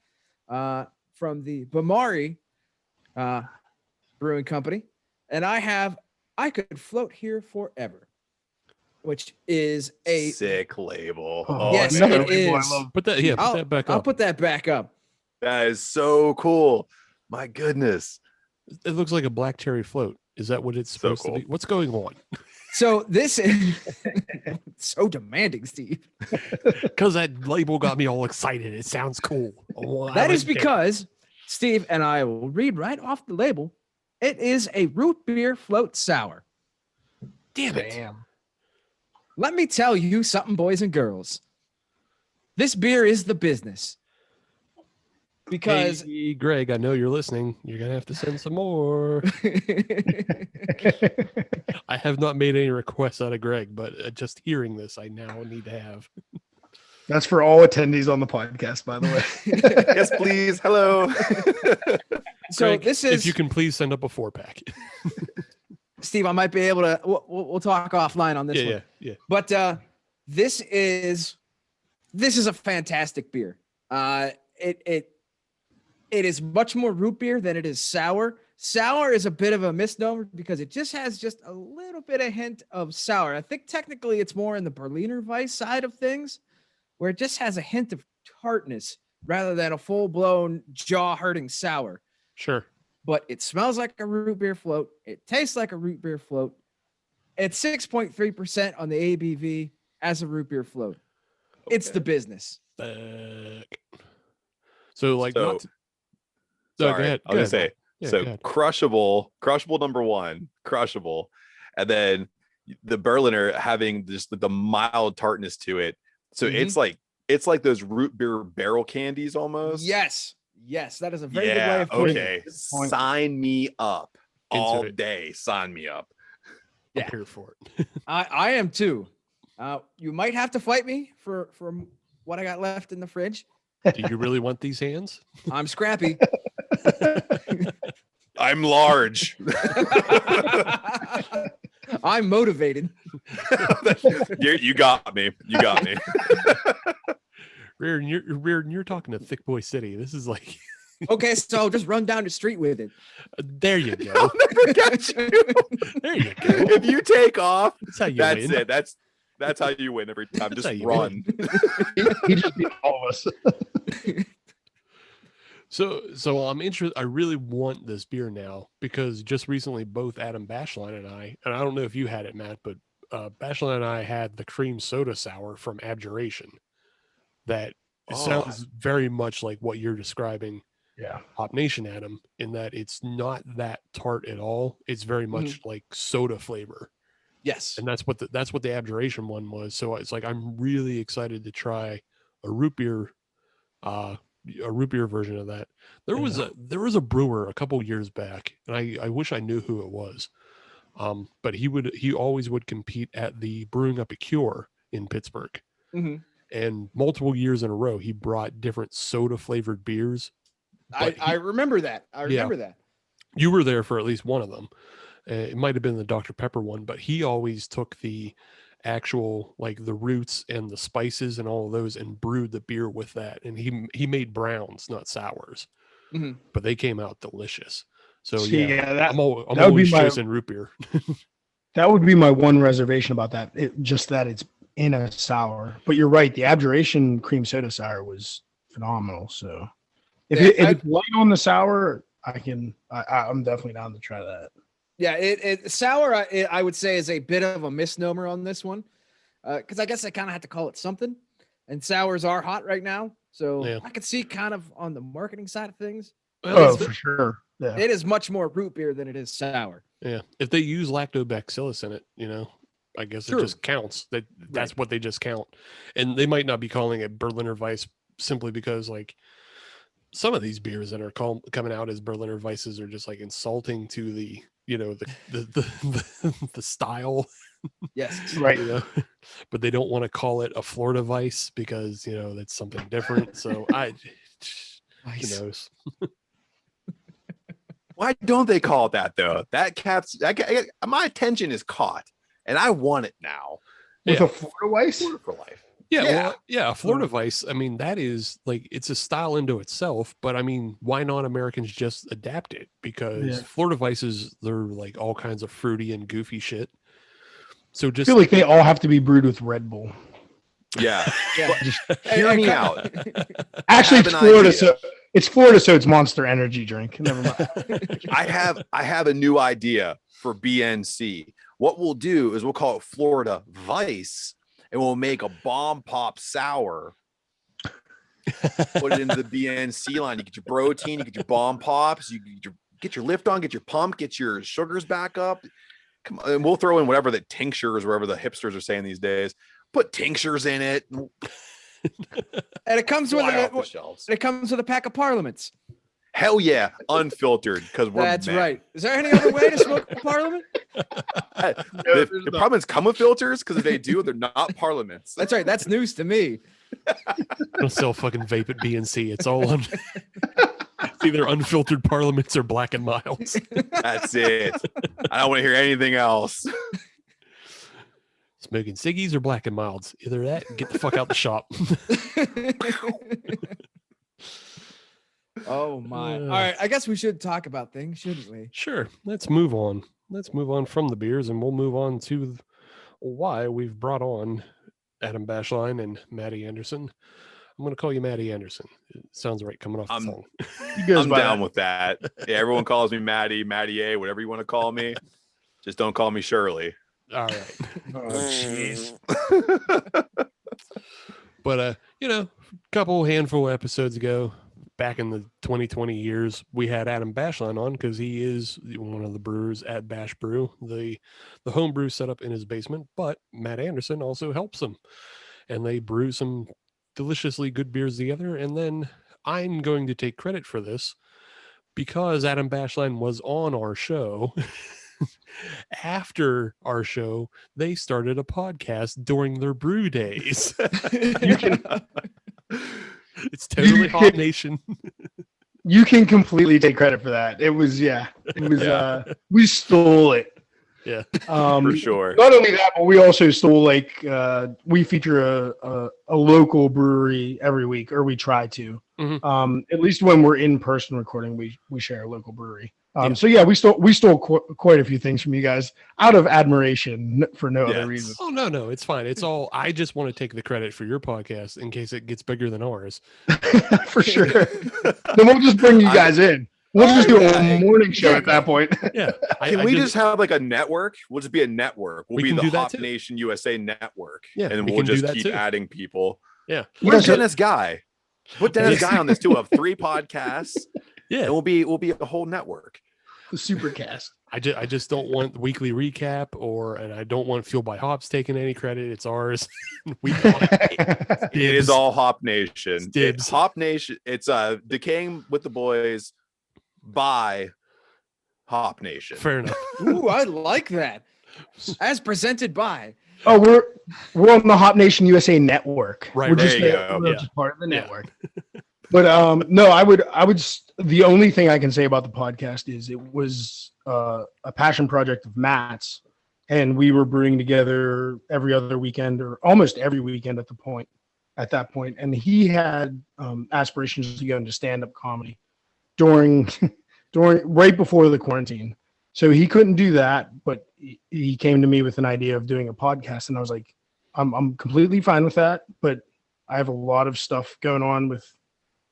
from the Bamari Brewing Company. And I Could Float Here Forever, which is a sick label. Yes, it is. Put that back up. I'll put that back up. That is so cool. My goodness. It looks like a black cherry float. Is that what it's supposed to be? What's going on? So this is so demanding, Steve. Because that label got me all excited. It sounds cool. That is because, Steve, and I will read right off the label. It is a root beer float sour. Damn it. Damn. Let me tell you something, boys and girls. This beer is the business. Because hey, Greg, I know you're listening. You're going to have to send some more. I have not made any requests out of Greg, but just hearing this, I now need to have. That's for all attendees on the podcast, by the way. Yes, please. Hello. So Greg, this is. If you can please send up a 4-pack. Steve, I might be able to. We'll talk offline on this one. Yeah. But this is a fantastic beer. It is much more root beer than it is sour. Sour is a bit of a misnomer because it just has just a little bit of hint of sour. I think technically it's more in the Berliner Weiss side of things, where it just has a hint of tartness rather than a full-blown jaw-hurting sour. Sure. But it smells like a root beer float. It tastes like a root beer float. It's 6.3% on the ABV as a root beer float. Okay. It's the business. Sorry, go ahead. I was going to say, crushable number 1, crushable. And then the Berliner having just the mild tartness to it. So it's like those root beer barrel candies almost. Yes, that is a very good way of putting it. Okay, sign me up. all it. day. Sign me up. I'm Yeah. here for it. I am too. You might have to fight me for what I got left in the fridge. Do you really want these hands? I'm scrappy. I'm large. I'm motivated. You got me. You got me. Reardon, you're talking to Thick Boy City. This is like, Okay, so just run down the street with it. there you go. I'll never catch you. There you go. If you take off, That's how you that's win. it. That's how you win every time. That's how Just you run. He just beat all of us. So I'm interested. I really want this beer now because just recently both Adam Bashline and I don't know if you had it, Matt, but Bashline and I had the cream soda sour from Abjuration. That sounds very much like what you're describing, Yeah. Hop Nation, Adam, in that it's not that tart at all. It's very much like soda flavor. Yes. And that's what the Abjuration one was. So it's like I'm really excited to try a root beer version of that. There was a brewer a couple years back, and I wish I knew who it was. But he always would compete at the Brewing Up a Cure in Pittsburgh. Mm-hmm. And multiple years in a row, he brought different soda flavored beers. I remember that. I remember that. You were there for at least one of them. It might have been the Dr. Pepper one, but he always took the actual, like the roots and the spices and all of those and brewed the beer with that. And he made browns, not sours, but they came out delicious. So I'm always chasing root beer. That would be my one reservation about that. Just that it's in a sour. But you're right. The Abjuration cream soda sour was phenomenal. So if it's light on the sour, I'm definitely down to try that. Yeah, sour, I would say, is a bit of a misnomer on this one, because I guess I kind of have to call it something. And sours are hot right now, so I could see kind of on the marketing side of things. For sure. Yeah. It is much more root beer than it is sour. Yeah, if they use lactobacillus in it, I guess it just counts. That's what they just count, and they might not be calling it Berliner Weiss simply because like some of these beers that are coming out as Berliner Weisses are just like insulting to the the style. Yes, right. But they don't want to call it a Florida Weiss because that's something different. So who knows? Why don't they call it that though? My attention is caught, and I want it now. With a Florida Weiss? Florida for life. Yeah, Florida Weiss. I mean, that is like it's a style into itself. But I mean, why not Americans just adapt it? Because Florida Weisses, they're like all kinds of fruity and goofy shit. So just I feel like they all have to be brewed with Red Bull. Yeah. Just hear me out. Actually, it's Florida, so it's Monster Energy drink. Never mind. I have a new idea for BNC. What we'll do is we'll call it Florida Vice, and we'll make a bomb pop sour. Put it into the BNC line. You get your protein, you get your bomb pops, you get your lift on, get your pump, get your sugars back up. Come on, and we'll throw in whatever the tinctures, wherever the hipsters are saying these days. Put tinctures in it. And it comes with a pack of Parliaments. Hell yeah, unfiltered because we're That's mad. right. Is there any other way to smoke a Parliament? The Parliaments come with filters because if they do, they're not Parliaments. That's right. That's news to me. Don't sell fucking vape at BNC. It's all on. It's either unfiltered Parliaments or Black and Milds. That's it. I don't want to hear anything else. Smoking ciggies or Black and Milds. Either that, get the fuck out the shop. Oh my. All right. I guess we should talk about things, shouldn't we? Sure. Let's move on. Let's move on from the beers and we'll move on to why we've brought on Adam Bashline and Maddie Anderson. I'm going to call you Maddie Anderson. It sounds right coming off the phone. I'm down with that. Yeah, everyone calls me Maddie, Maddie A, whatever you want to call me. Just don't call me Shirley. All right. Oh, jeez. But, couple handful of episodes ago, back in the 2020 years, we had Adam Bashline on because he is one of the brewers at Bash Brew, the home brew set up in his basement, but Matt Anderson also helps him. And they brew some deliciously good beers together. And then I'm going to take credit for this because Adam Bashline was on our show, after our show, they started a podcast during their brew days. You can It's totally Hop Nation. you can completely take credit for that. It was we stole it. Yeah. For sure. Not only that, but we also stole we feature a local brewery every week, or we try to. Mhm. At least when we're in person recording, we share a local brewery. Yeah. So yeah, we stole quite a few things from you guys out of admiration for no other reason. Oh no, it's fine. It's all. I just want to take the credit for your podcast in case it gets bigger than ours. For sure. Then we'll just bring you guys in. We'll just do a morning show at that point. Yeah. Can we just have like a network? We'll just be a network. We'll We be can the do that Hop too. Nation USA network. Yeah, And we we'll can do just that keep too. adding people. Yeah. Where's Yeah, so- Dennis Guy? Put Dennis Guy on this too. Of 3 podcasts. Yeah. And we'll be a whole network. The supercast. I just don't want weekly recap and I don't want Fuel by Hops taking any credit. It's ours. We want it. It is all Hop Nation. Dibs. Hop Nation. It's Decaying with the Boys by Hop Nation. Fair enough. Ooh, I like that. As presented by. Oh, we're on the Hop Nation USA network. Right, We're right. just, There you go. we're Yeah. just part of the Yeah. network. But no, I would the only thing I can say about the podcast is it was a passion project of Matt's, and we were brewing together every other weekend or almost every weekend at that point. And he had aspirations to go into stand-up comedy during right before the quarantine. So he couldn't do that, but he came to me with an idea of doing a podcast, and I was like, I'm completely fine with that, but I have a lot of stuff going on with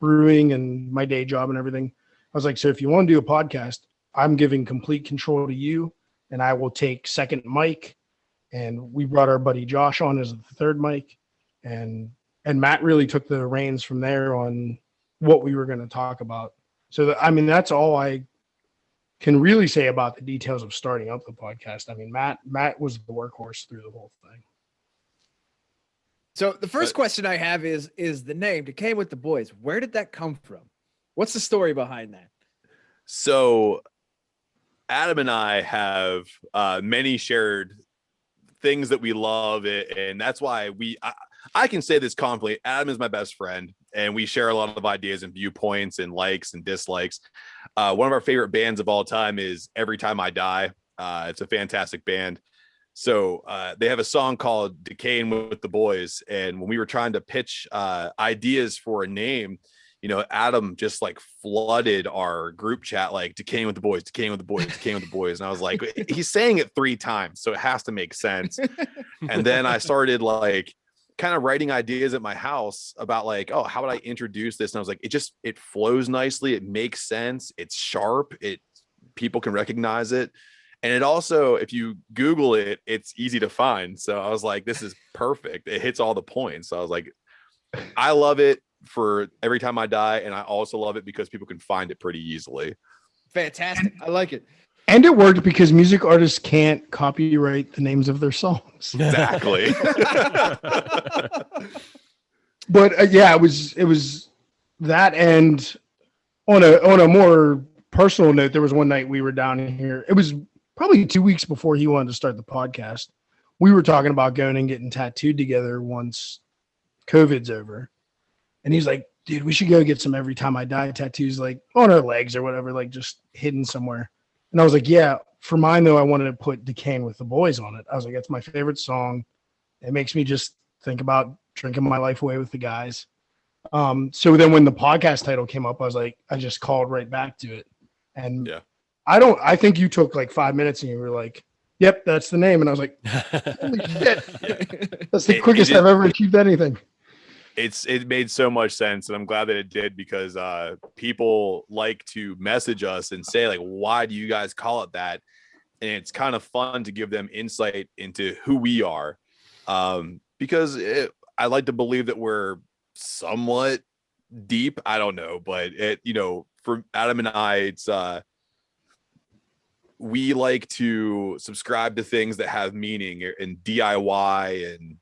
brewing and my day job and everything. I was like, so if you want to do a podcast, I'm giving complete control to you, and I will take second mic. And we brought our buddy Josh on as the third mic, and Matt really took the reins from there on what we were going to talk about. So that's all I can really say about the details of starting up the podcast. I mean, Matt was the workhorse through the whole thing. So the first question I have is the name Decayin with the Boys. Where did that come from? What's the story behind that? So Adam and I have many shared things that we love, and that's why I can say this confidently. Adam is my best friend, and we share a lot of ideas and viewpoints and likes and dislikes. One of our favorite bands of all time is Every Time I Die. It's a fantastic band. So they have a song called Decayin with the Boys, and when we were trying to pitch ideas for a name, Adam just like flooded our group chat, like Decayin with the Boys, Decayin with the Boys, Decayin with the Boys. And I was like, he's saying it 3 times, so it has to make sense. And then I started like kind of writing ideas at my house about like, oh, how would I introduce this? And I was like, it flows nicely. It makes sense. It's sharp. People can recognize it. And it also, if you Google it, it's easy to find. So I was like, this is perfect. It hits all the points. So I was like, I love it for Every Time I Die. And I also love it because people can find it pretty easily. Fantastic. I like it. And it worked because music artists can't copyright the names of their songs. Exactly. But yeah, it was that. And on a more personal note, there was one night we were down here. It was probably 2 weeks before he wanted to start the podcast. We were talking about going and getting tattooed together once COVID's over. And he's like, dude, we should go get some Every Time I Die tattoos, like on our legs or whatever, like just hidden somewhere. And I was like, yeah, for mine though, I wanted to put Decayin with the Boys on it. I was like, that's my favorite song. It makes me just think about drinking my life away with the guys. So then when the podcast title came up, I just called right back to it. And Yeah. I think you took like 5 minutes and you were like, yep, that's the name. And I was like, holy shit. That's the quickest I've ever achieved anything. It made so much sense, and I'm glad that it did, because people like to message us and say like, why do you guys call it that? And it's kind of fun to give them insight into who we are, because I like to believe that we're somewhat deep. I don't know, but for Adam and I, it's we like to subscribe to things that have meaning and DIY and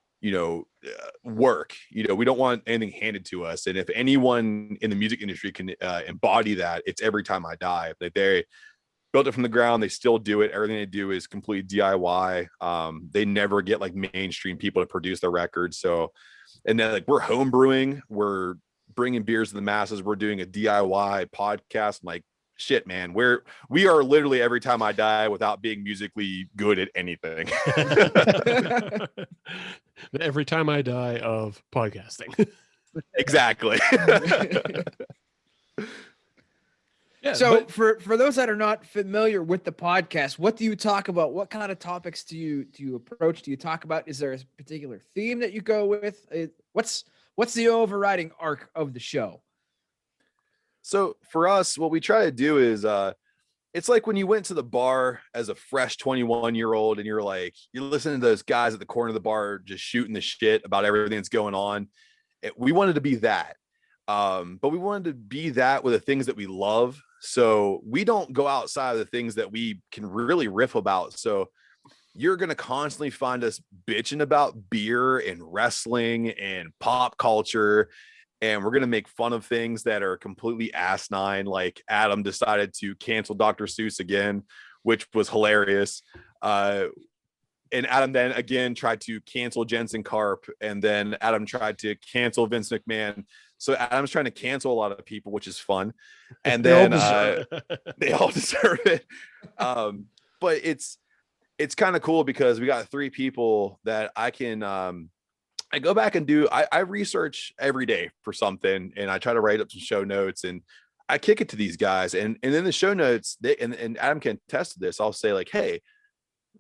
work. We don't want anything handed to us. And if anyone in the music industry can embody that, it's Every Time I Die. Like, they built it from the ground. They still do it. Everything they do is completely DIY. They never get like mainstream people to produce their records. So, and then like we're homebrewing, we're bringing beers to the masses. We're doing a DIY podcast. I'm like, shit, man, we are literally Every Time I Die without being musically good at anything. Every Time I Die of podcasting. Exactly. Yeah, So for those that are not familiar with the podcast, what do you talk about? What kind of topics do you approach? Do you talk about? Is there a particular theme that you go with? What's the overriding arc of the show? So for us, what we try to do is it's like when you went to the bar as a fresh 21-year-old and you're listening to those guys at the corner of the bar just shooting the shit about everything that's going on. We wanted to be that. But we wanted to be that with the things that we love. So we don't go outside of the things that we can really riff about. So you're going to constantly find us bitching about beer and wrestling and pop culture. And we're going to make fun of things that are completely asinine. Like Adam decided to cancel Dr. Seuss again, which was hilarious. And Adam then again tried to cancel Jensen Karp. And then Adam tried to cancel Vince McMahon. So Adam's trying to cancel a lot of people, which is fun. And then they all deserve it. But it's kind of cool because we got 3 people that I can I go back and do, I research every day for something, and I try to write up some show notes, and I kick it to these guys. And in the show notes, and Adam can attest to this, I'll say like, hey,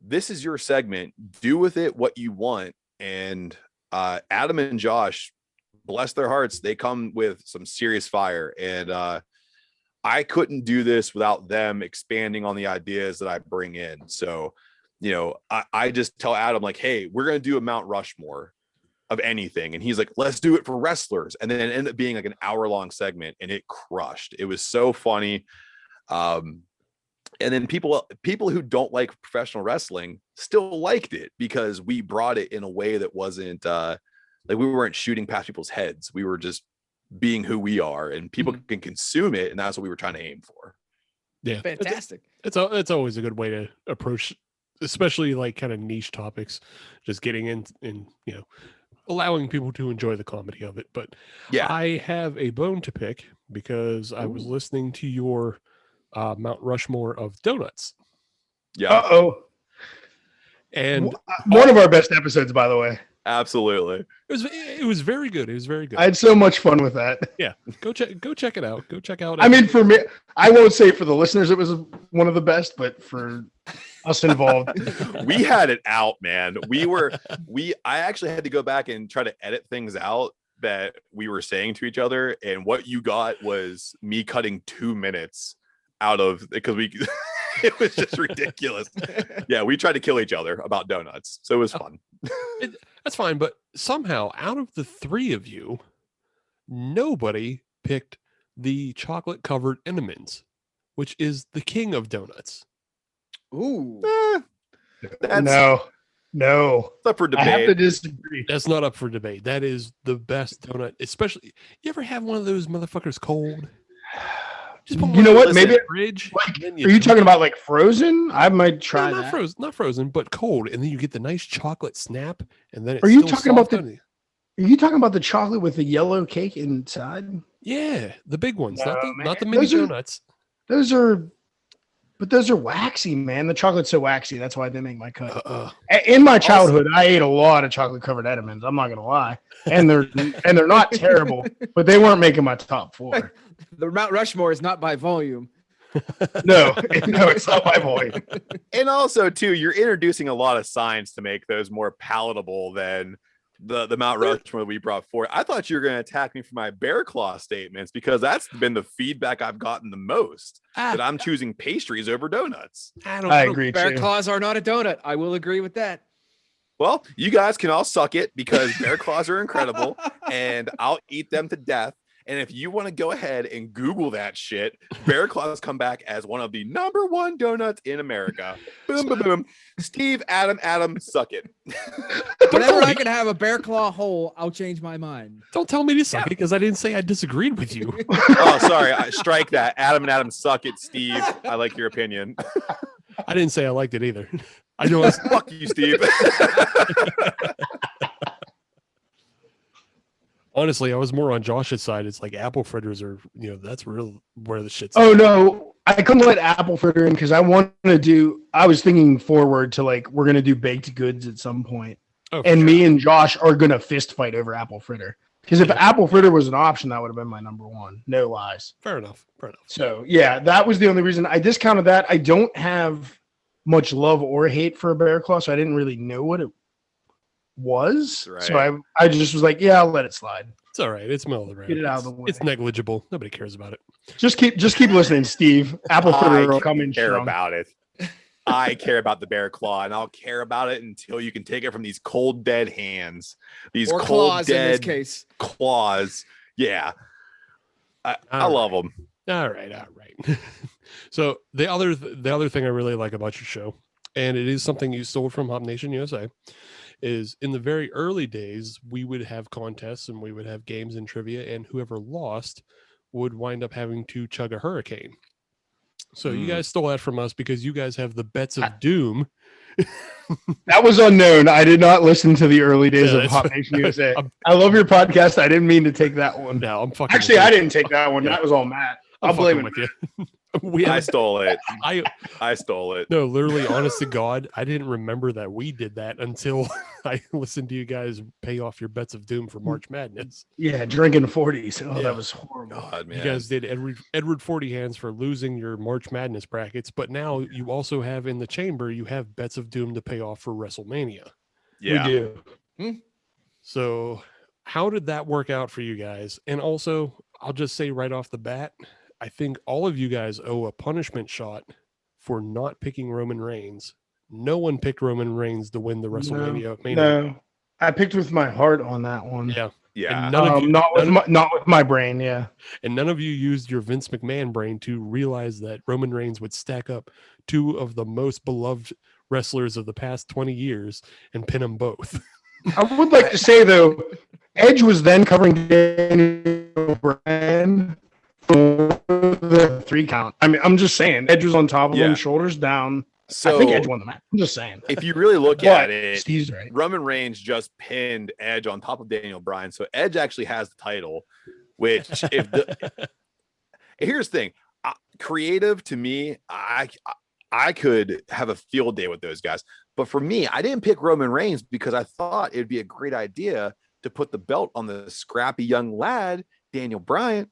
this is your segment. Do with it what you want. And Adam and Josh, bless their hearts, they come with some serious fire. And I couldn't do this without them expanding on the ideas that I bring in. So, I just tell Adam like, hey, we're going to do a Mount Rushmore of anything. And he's like, let's do it for wrestlers. And then it ended up being like an hour-long segment, and it crushed. It was so funny. And then people who don't like professional wrestling still liked it because we brought it in a way that wasn't like we weren't shooting past people's heads. We were just being who we are, and people can consume it. And that's what we were trying to aim for. Yeah. Fantastic. It's always a good way to approach, especially like kind of niche topics, just getting in and, allowing people to enjoy the comedy of it. But yeah, I have a bone to pick because I was listening to your Mount Rushmore of donuts. Yeah. Uh-oh. And one of our best episodes, by the way. Absolutely. It was very good. It was very good. I had so much fun with that. Yeah. Go check it out. Go check out. I mean, for me, I won't say for the listeners it was one of the best, but for us involved, we had it out, man. I actually had to go back and try to edit things out that we were saying to each other, and what you got was me cutting 2 minutes out of, because it was just ridiculous. Yeah, we tried to kill each other about donuts, so it was fun. That's fine, but somehow out of the 3 of you, nobody picked the chocolate covered M&Ms, which is the king of donuts. Ooh. No. It's up for debate. I have to disagree. That's not up for debate. That is the best donut. Especially, you ever have one of those motherfuckers cold? Just put You know what? in Maybe the fridge. like, and are you talking about like frozen? I might try No, that. not frozen, but cold, and then you get the nice chocolate snap, and then it's Are you still talking about soft the- on Are you talking about the chocolate with the yellow cake inside? Yeah, the big ones, No, not the man. mini Those are- donuts. Those are waxy, man. The chocolate's so waxy. That's why they make my cut. In my childhood, I ate a lot of chocolate covered M&Ms. I'm not gonna lie, and they're not terrible, but they weren't making my top 4. The Mount Rushmore is not by volume. No, it's not my volume. And also, too, you're introducing a lot of science to make those more palatable than the Mount Rushmore that we brought forward. I thought you were going to attack me for my bear claw statements, because that's been the feedback I've gotten the most, that I'm choosing pastries over donuts. I agree Bear too. claws are not a donut. I will agree with that. Well, you guys can all suck it, because bear claws are incredible, and I'll eat them to death. And if you want to go ahead and Google that shit, Bear Claws come back as one of the #1 donuts in America. Boom, boom, boom. Steve, Adam, suck it. Whenever I can have a Bear Claw hole, I'll change my mind. Don't tell me to suck it because I didn't say I disagreed with you. Oh, sorry. Strike that. Adam, suck it, Steve. I like your opinion. I didn't say I liked it either. I know. Fuck you, Steve. Honestly, I was more on Josh's side. It's like apple fritters are, that's real where the shit's. Oh no, I couldn't let apple fritter in because I was thinking forward to like we're gonna do baked goods at some point, and me and Josh are gonna fist fight over apple fritter. Because if apple fritter was an option, that would have been my #1. No lies. Fair enough. So yeah, that was the only reason I discounted that. I don't have much love or hate for a Bear Claw, so I didn't really know what it was. Right. So I just was like, yeah, I'll let it slide. It's all right. It's middle of the road. Get it out of the way. It's negligible. Nobody cares about it. Just keep listening, Steve. Apple fritter will come in care strong. about it. I care about the Bear Claw, and I'll care about it until you can take it from these cold, dead hands. These Or cold, claws dead in this case. claws. Yeah. I love them. All right. So the other thing I really like about your show, and it is something you stole from Hop Nation USA, is in the very early days, we would have contests and we would have games and trivia, and whoever lost would wind up having to chug a hurricane. So you guys stole that from us because you guys have the bets of doom. That was unknown. I did not listen to the early days of Hop Nation USA. I love your podcast. I didn't mean to take that one. No, I'm fucking. Actually, I didn't take that one. Yeah. That was all Matt. I'll blame it with you. I stole it. I stole it. No, literally, honest to God, I didn't remember that we did that until I listened to you guys pay off your bets of doom for March Madness. Yeah, drinking 40s. Oh, that was horrible. God, man. You guys did Edward 40 hands for losing your March Madness brackets, but now you also have in the chamber, you have bets of doom to pay off for WrestleMania. Yeah. We do. So how did that work out for you guys? And also, I'll just say right off the bat, I think all of you guys owe a punishment shot for not picking Roman Reigns. No one picked Roman Reigns to win the WrestleMania main event. No, I picked with my heart on that one. Yeah. Yeah. And not with my brain. Yeah. And none of you used your Vince McMahon brain to realize that Roman Reigns would stack up two of the most beloved wrestlers of the past 20 years and pin them both. I would like to say though, Edge was then covering Daniel Bryan for the 3 count. I mean, I'm just saying, Edge was on top of him, shoulders down. So I think Edge won the match. I'm just saying. If you really look at it, Steve's right. Roman Reigns just pinned Edge on top of Daniel Bryan. So Edge actually has the title, which here's the thing. Creative to me, I could have a field day with those guys. But for me, I didn't pick Roman Reigns because I thought it'd be a great idea to put the belt on the scrappy young lad, Daniel Bryan,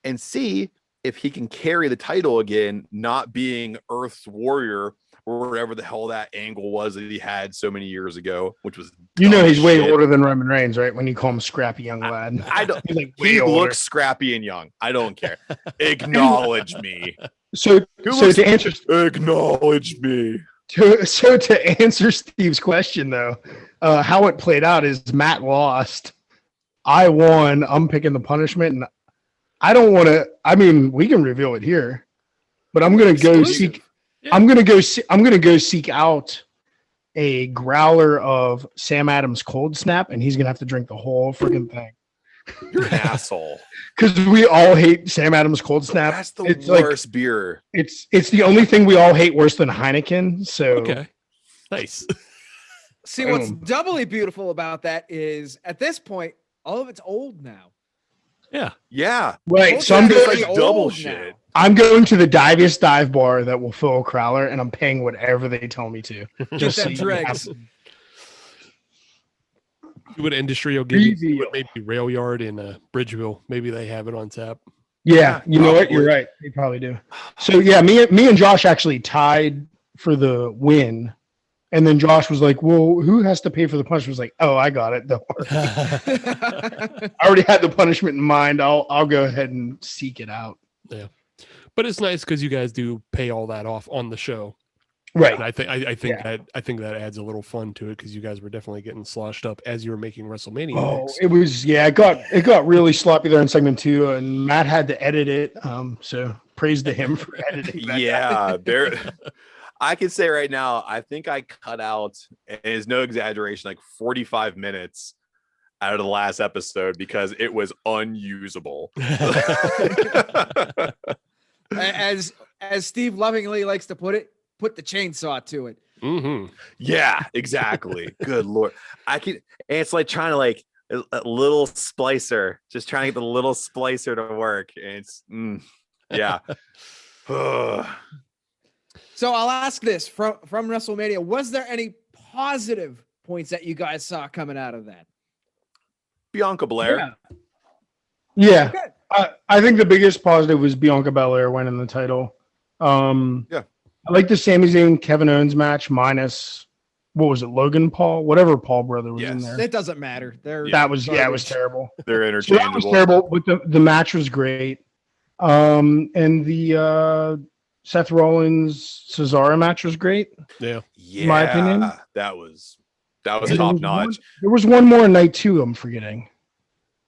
and see if he can carry the title again, not being Earth's warrior or whatever the hell that angle was that he had so many years ago, which was he's way older than Roman Reigns, right? When you call him scrappy young lad. I don't he looks scrappy and young. I don't care. Acknowledge me. So to answer acknowledge me. To answer Steve's question though, how it played out is Matt lost. I won. I'm picking the punishment, and I don't want to. I mean, we can reveal it here, but I'm gonna go seek. Yeah. I'm gonna go seek out a growler of Sam Adams Cold Snap, and he's gonna have to drink the whole freaking thing. You're an asshole. Because we all hate Sam Adams Cold Snap. That's the worst beer. It's the only thing we all hate worse than Heineken. So okay, nice. See, what's doubly beautiful about that is at this point, all of it's old now. Yeah. Right. So I'm going like double shit. I'm going to the diviest dive bar that will fill a crowler, and I'm paying whatever they tell me to. Just them dregs. What industry will give you maybe Rail Yard in Bridgeville? Maybe they have it on tap. Yeah, you know what? You're right. They probably do. So yeah, me and Josh actually tied for the win. And then Josh was like, well, who has to pay for the punishment? I was like, oh, I got it. Don't worry. I already had the punishment in mind. I'll go ahead and seek it out. Yeah. But it's nice because you guys do pay all that off on the show. Right. And I think that adds a little fun to it because you guys were definitely getting sloshed up as you were making WrestleMania. Oh, mix. it was it got really sloppy there in segment 2, and Matt had to edit it. So praise to him for editing. That. Yeah, there. I can say right now, I think I cut out, and it's no exaggeration, like 45 minutes out of the last episode because it was unusable. As Steve lovingly likes to put it, put the chainsaw to it. Mm-hmm. Yeah, exactly. Good Lord. And it's like trying to like a little splicer, just trying to get the little splicer to work. And it's, yeah. So I'll ask this from WrestleMania. Was there any positive points that you guys saw coming out of that? Bianca Belair. Yeah. Okay. I think the biggest positive was Bianca Belair winning the title. Yeah. I like the Sami Zayn Kevin Owens match minus what was it, Logan Paul, whatever Paul brother was in there. It doesn't matter. It was terrible. They're So interchangeable. that was terrible, but the match was great. And the Seth Rollins Cesaro match was great. Yeah. Yeah. My opinion. That was And top notch. There was one more in night 2, I'm forgetting.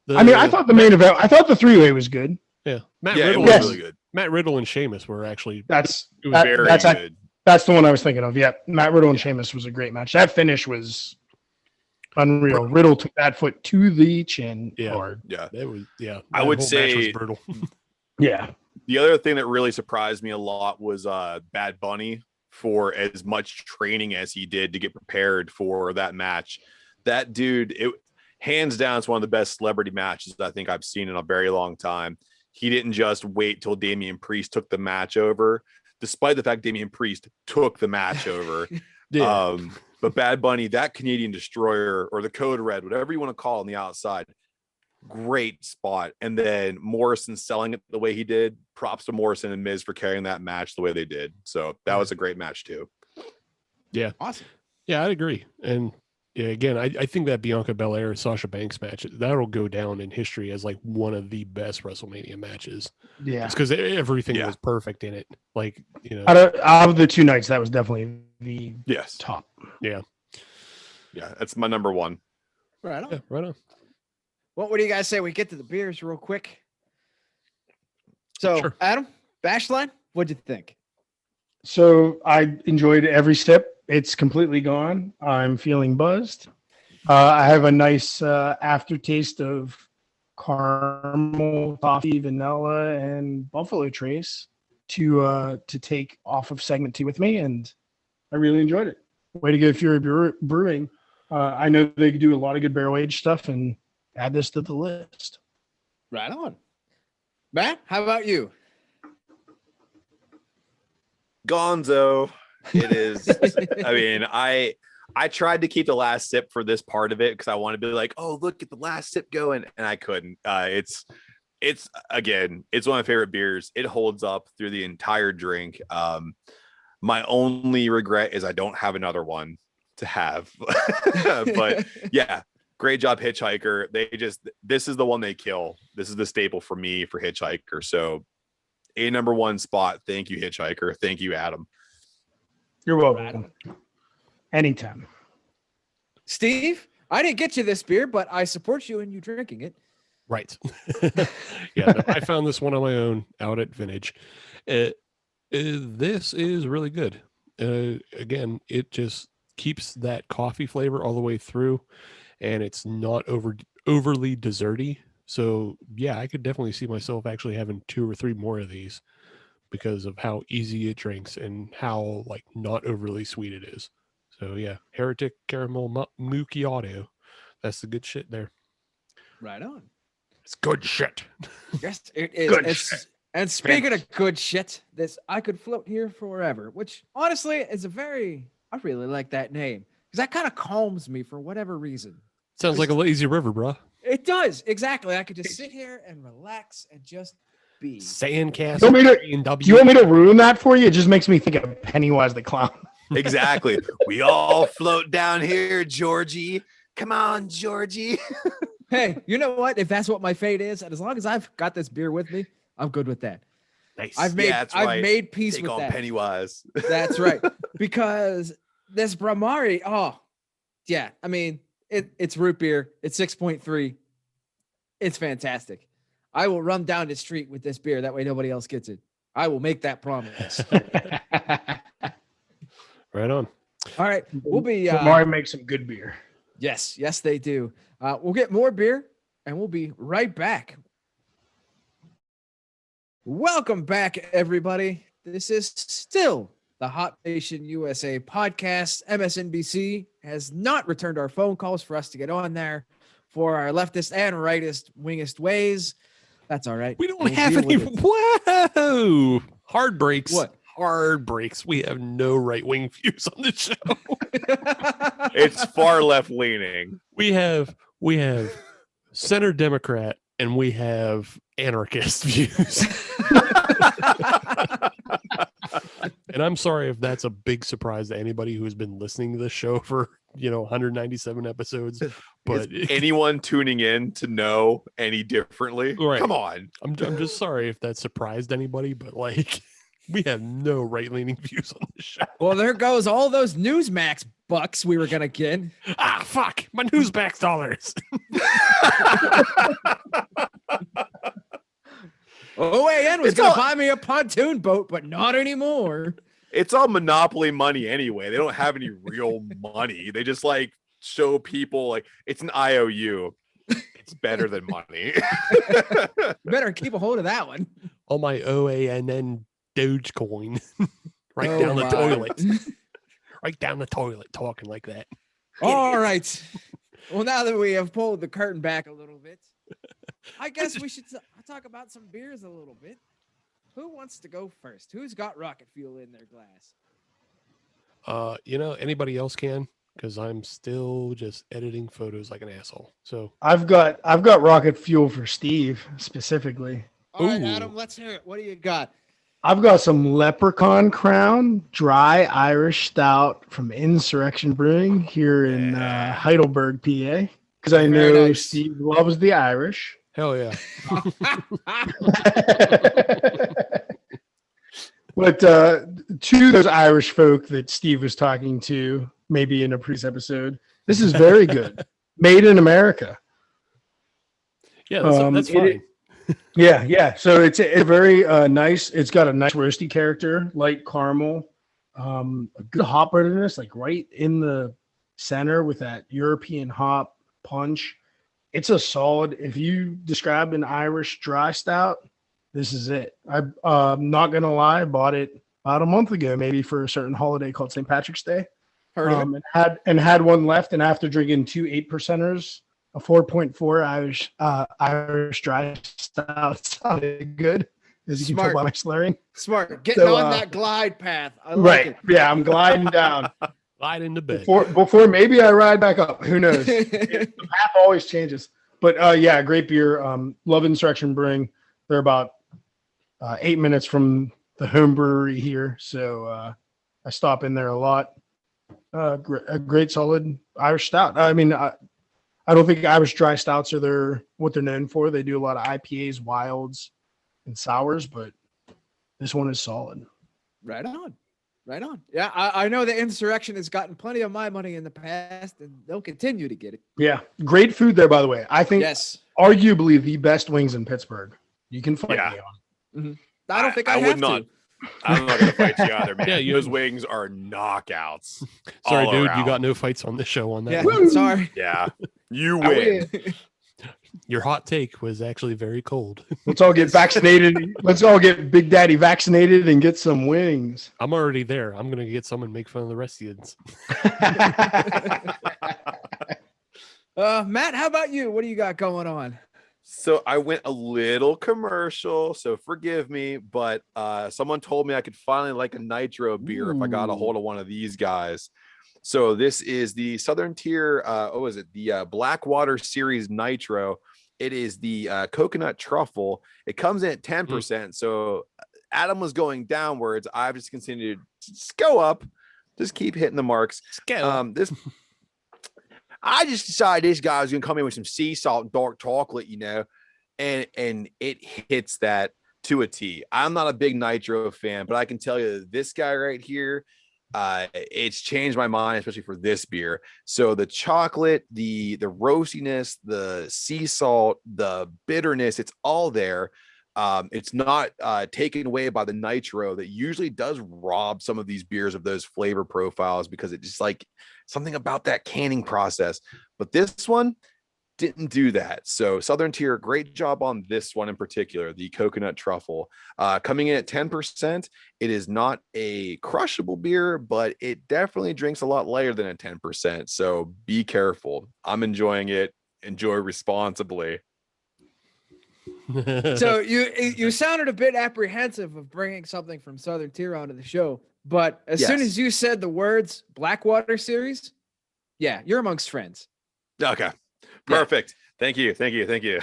I thought the main event, I thought the 3-way was good. Yeah. Yeah, it was Yes. really good. Matt Riddle and Sheamus were actually That's it was Very that's good. that's the one I was thinking of. Yeah, Matt Riddle and Sheamus was a great match. That finish was unreal. Riddle took that foot to the chin hard. Yeah. It was I that would whole match was say- brutal. Yeah. The other thing that really surprised me a lot was Bad Bunny for as much training as he did to get prepared for that match. That dude, it hands down, it's one of the best celebrity matches I think I've seen in a very long time. He didn't just wait till Damian Priest took the match over, despite the fact Damian Priest took the match over. Yeah. But Bad Bunny, that Canadian Destroyer or the Code Red, whatever you want to call it on the outside, great spot. And then Morrison selling it the way he did. Props to Morrison and Miz for carrying that match the way they did. So that was a great match too. Yeah. Awesome. Yeah, I'd agree. And yeah, again, I think that Bianca Belair Sasha Banks match, that'll go down in history as like one of the best WrestleMania matches. Yeah. It's because everything Yeah. was perfect in it. Like, Out of the 2 nights, that was definitely the Yes. top. Yeah. That's my number one. Right on. yeah, right on. What do you guys say we get to the beers real quick? So, Sure. Adam, Bashline, what'd you think? So I enjoyed every sip. It's completely gone. I'm feeling buzzed. I have a nice aftertaste of caramel, toffee, vanilla, and buffalo trace to take off of segment 2 with me, and I really enjoyed it. Way to go, Fury Brewing. I know they do a lot of good barrel aged stuff, and add this to the list. Right on. Matt, how about you? Gonzo. It is. I mean, I tried to keep the last sip for this part of it because I want to be like, oh, look at the last sip going, and I couldn't. It's again, it's one of my favorite beers. It holds up through the entire drink. My only regret is I don't have another one to have. But yeah, great job, Hitchhiker. This is the one they kill. This is the staple for me for Hitchhiker. So a number 1 spot. Thank you, Hitchhiker. Thank you, Adam. You're welcome. Anytime. Steve, I didn't get you this beer, but I support you in you drinking it. Right. Yeah, no, I found this one on my own out at Vintage. This is really good. Again, it just keeps that coffee flavor all the way through, and it's not overly desserty. So yeah, I could definitely see myself actually having 2 or 3 more of these because of how easy it drinks and how like not overly sweet it is. So yeah, Heretic Caramel Macchiato. That's the good shit there. Right on. It's good shit. Yes, it is. Good It's- and speaking of good shit, I could float here forever, which honestly is I really like that name because that kind of calms me for whatever reason. Sounds like a lazy river, bro. It does. Exactly. I could just sit here and relax and just be. Sandcastle. Do you want me to ruin that for you? It just makes me think of Pennywise the Clown. Exactly. We all float down here, Georgie. Come on, Georgie. Hey, you know what? If that's what my fate is, and as long as I've got this beer with me, I'm good with that. Nice. I've made peace Take with on that. Pennywise. That's right. Because this Bramari, yeah, I mean, it's root beer. It's 6.3. It's fantastic. I will run down the street with this beer. That way nobody else gets it. I will make that promise. Right on. All right. We'll be Mari makes some good beer. Yes, they do. We'll get more beer and we'll be right back. Welcome back, everybody. This is still the Hop Nation USA podcast. MSNBC has not returned our phone calls for us to get on there for our leftist and rightist wingist ways. That's all right. We don't have any. Whoa! Hard breaks. What? Hard breaks. We have no right wing views on the show. It's far left leaning. We have center Democrat and we have anarchist views. And I'm sorry if that's a big surprise to anybody who has been listening to this show for 197 episodes. But is anyone tuning in to know any differently? Right. Come on. I'm just sorry if that surprised anybody, but we have no right leaning views on the show. Well, there goes all those Newsmax bucks we were gonna get. Ah, fuck my Newsmax dollars. OAN was gonna buy me a pontoon boat, but not anymore. It's all monopoly money anyway. They don't have any real money. They just show people it's an IOU. It's better than money. Better keep a hold of that one. All my OANN Dogecoin right down the toilet. Right down the toilet talking like that. All right. Well, now that we have pulled the curtain back a little bit, I guess we should talk about some beers a little bit. Who wants to go first? Who's got rocket fuel in their glass? Anybody else can, because I'm still just editing photos like an asshole. So I've got rocket fuel for Steve specifically. All right, Ooh. Adam, let's hear it. What do you got? I've got some Leprechaun Crown dry Irish stout from Insurrection Brewing here in Heidelberg, PA. Because I Very know nice. Steve loves the Irish. hell yeah. But to those Irish folk that Steve was talking to, maybe in a previous episode, this is very good. Made in America. Yeah, that's fine. Yeah. So it's a very nice. It's got a nice roasty character, light caramel, a good hop bitterness, right in the center with that European hop punch. It's a solid. If you describe an Irish dry stout, this is it. I'm not gonna lie, I bought it about a month ago, maybe for a certain holiday called St. Patrick's Day. Heard of it. And had one left, and after drinking 2 8%ers, a 4.4 Irish dry stout sounded good, as you can tell by my slurring. Smart. Getting on that glide path. I like it. Yeah, I'm gliding down. Lied into bed. Before maybe I ride back up. Who knows? The path always changes. But great beer. Love Insurrection Brewing. They're about 8 minutes from the home brewery here, so I stop in there a lot. A great solid Irish stout. I mean, I don't think Irish dry stouts are what they're known for. They do a lot of IPAs, wilds, and sours, but this one is solid. Right on. Yeah, I know the Insurrection has gotten plenty of my money in the past, and they'll continue to get it. Yeah, great food there, by the way. I think Yes. arguably the best wings in Pittsburgh. You can fight me on. Mm-hmm. I don't think I would have not. to. I'm not going to fight you either, man. Yeah, those wings are knockouts. Sorry, all dude, around. you got no fights on this show on that. Yeah, one. sorry. Yeah, you I win. Your hot take was actually very cold. Let's all get vaccinated. Let's all get Big Daddy vaccinated and get some wings. I'm already there. I'm gonna get some and make fun of the rest of you. Matt, how about you? What do you got going on? So I went a little commercial, so forgive me, but someone told me I could finally like a nitro beer if I got a hold of one of these guys. So this is the Southern Tier, the Blackwater Series Nitro. It is the coconut truffle. It comes in at 10%. So Adam was going downwards. I've just continued to just go up, just keep hitting the marks. I just decided this guy was gonna come in with some sea salt and dark chocolate, and it hits that to a T. I'm not a big Nitro fan, but I can tell you this guy right here, it's changed my mind, especially for this beer. So the chocolate, the roastiness, the sea salt, the bitterness, it's all there. It's not taken away by the nitro that usually does rob some of these beers of those flavor profiles, because it's just like something about that canning process. But this one didn't do that. So Southern Tier, great job on this one in particular, the coconut truffle. Coming in at 10%, it is not a crushable beer, but it definitely drinks a lot lighter than a 10%. So be careful. I'm enjoying it. Enjoy responsibly. So you sounded a bit apprehensive of bringing something from Southern Tier onto the show, but as soon as you said the words Blackwater series, yeah, you're amongst friends. Okay. Perfect. Yeah. Thank you.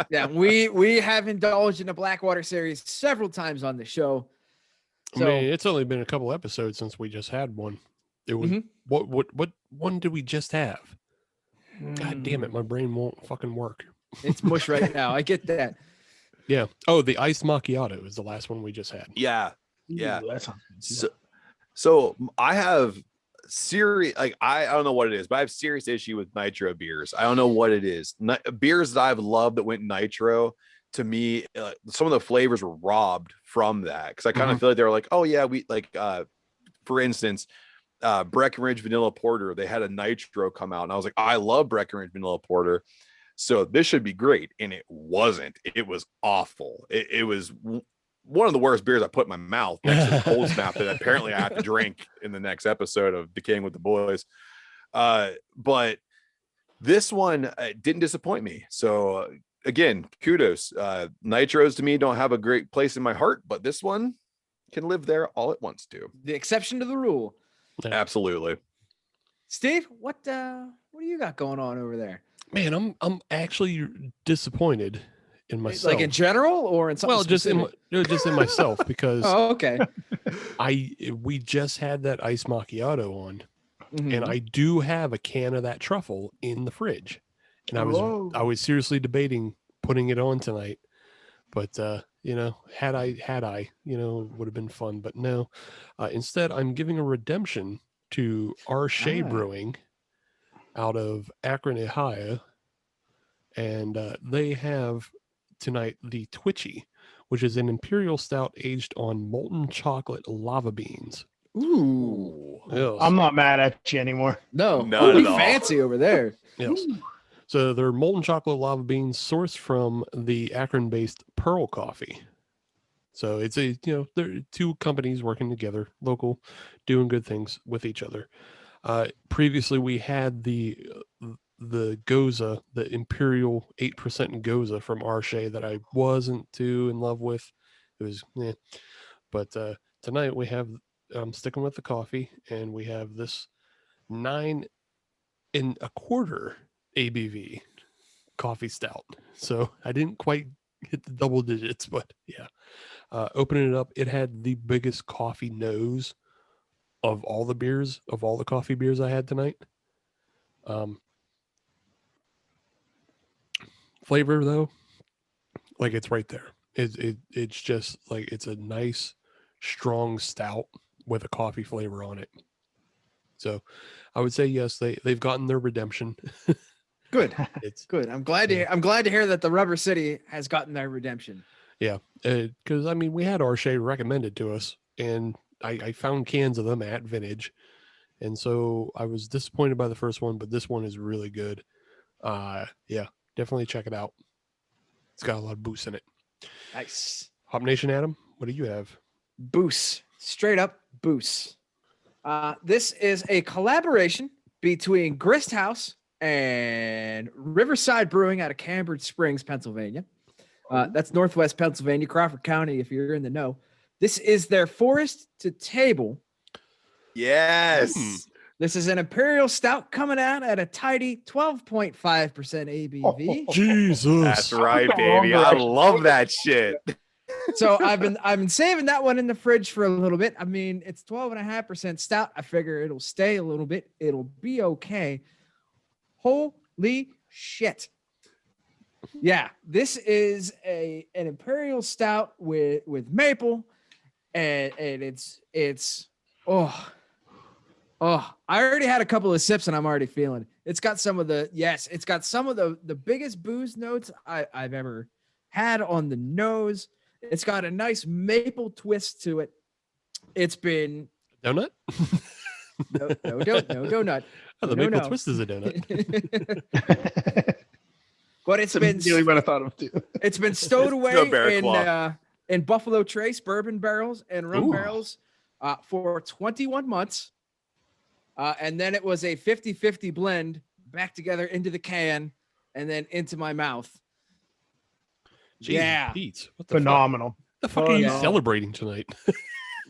Yeah, we have indulged in a Blackwater series several times on the show. So, I mean, it's only been a couple episodes since we just had one. It was what one did we just have? God damn it, my brain won't fucking work. It's mush right now. I get that. Yeah. Oh, the iced macchiato is the last one we just had. Yeah. Ooh, that sounds good. So I have serious, like, I don't know what it is, but I have serious issue with nitro beers. I don't know what it is. Beers that I've loved that went nitro, to me, some of the flavors were robbed from that, because I kind of feel like they were like, oh yeah, we like for instance, Breckenridge Vanilla Porter, they had a nitro come out and I was like, I love Breckenridge Vanilla Porter, so this should be great. And it wasn't. It was awful. It was one of the worst beers I put in my mouth, next to the cold snap that apparently I have to drink in the next episode of Decayin with the Boys. But this one didn't disappoint me. So again, kudos. Nitros to me don't have a great place in my heart, but this one can live there all it wants to. The exception to the rule. Absolutely. Steve, what do you got going on over there? Man, I'm actually disappointed in myself. Like in general, or in something specific? just in myself, because okay. We just had that iced macchiato on, and I do have a can of that truffle in the fridge, and I was seriously debating putting it on tonight, but had I would have been fun, but no. Instead, I'm giving a redemption to Shea Brewing out of Akron, Ohio, and they have tonight the Twitchy, which is an imperial stout aged on molten chocolate lava beans. Ooh. Yes. I'm not mad at you anymore. No, not at all. Fancy over there. Yes. So they're molten chocolate lava beans sourced from the Akron-based Pearl Coffee. So it's there are two companies working together, local, doing good things with each other. Previously, we had the Goza, the Imperial 8% Goza from Shea that I wasn't too in love with. It was, but tonight we have, I'm sticking with the coffee, and we have this 9 1/4 ABV coffee stout. So I didn't quite hit the double digits, but yeah. Opening it up, it had the biggest coffee nose of all the beers, of all the coffee beers I had tonight. Flavor though, like, it's right there. It's just like, it's a nice strong stout with a coffee flavor on it. So I would say yes, they've gotten their redemption. Good. It's good. I'm glad to hear that the Rubber City has gotten their redemption. Yeah, because I mean, we had Shea recommended to us, and I found cans of them at Vintage, and so I was disappointed by the first one, but this one is really good. Yeah, definitely check it out. It's got a lot of boost in it. Nice. Hop Nation, Adam, what do you have? Boost. Straight up boost. This is a collaboration between Grist House and Riverside Brewing out of Cambridge Springs, Pennsylvania. That's Northwest Pennsylvania, Crawford County, if you're in the know. This is their Forest to Table. Yes. This is an Imperial Stout coming out at a tidy 12.5% ABV. Jesus. That's right, baby. I love that shit. So I've been saving that one in the fridge for a little bit. I mean, it's 12.5% stout. I figure it'll stay a little bit. It'll be okay. Holy shit. Yeah, this is an imperial stout with maple, and it's I already had a couple of sips and I'm already feeling it. It's got some of the biggest booze notes I've ever had on the nose. It's got a nice maple twist to it. It's been Donut? no donut. Oh, the No, maple no. twist is a donut. But it's That's been really what I thought of too. it's been stowed No away bear claw. in Buffalo Trace bourbon barrels and rum Ooh. barrels for 21 months. And then it was a 50-50 blend back together into the can and then into my mouth. Jeez, Yeah. Pete, what the Phenomenal. fuck? The fuck Oh, are you yeah. celebrating tonight?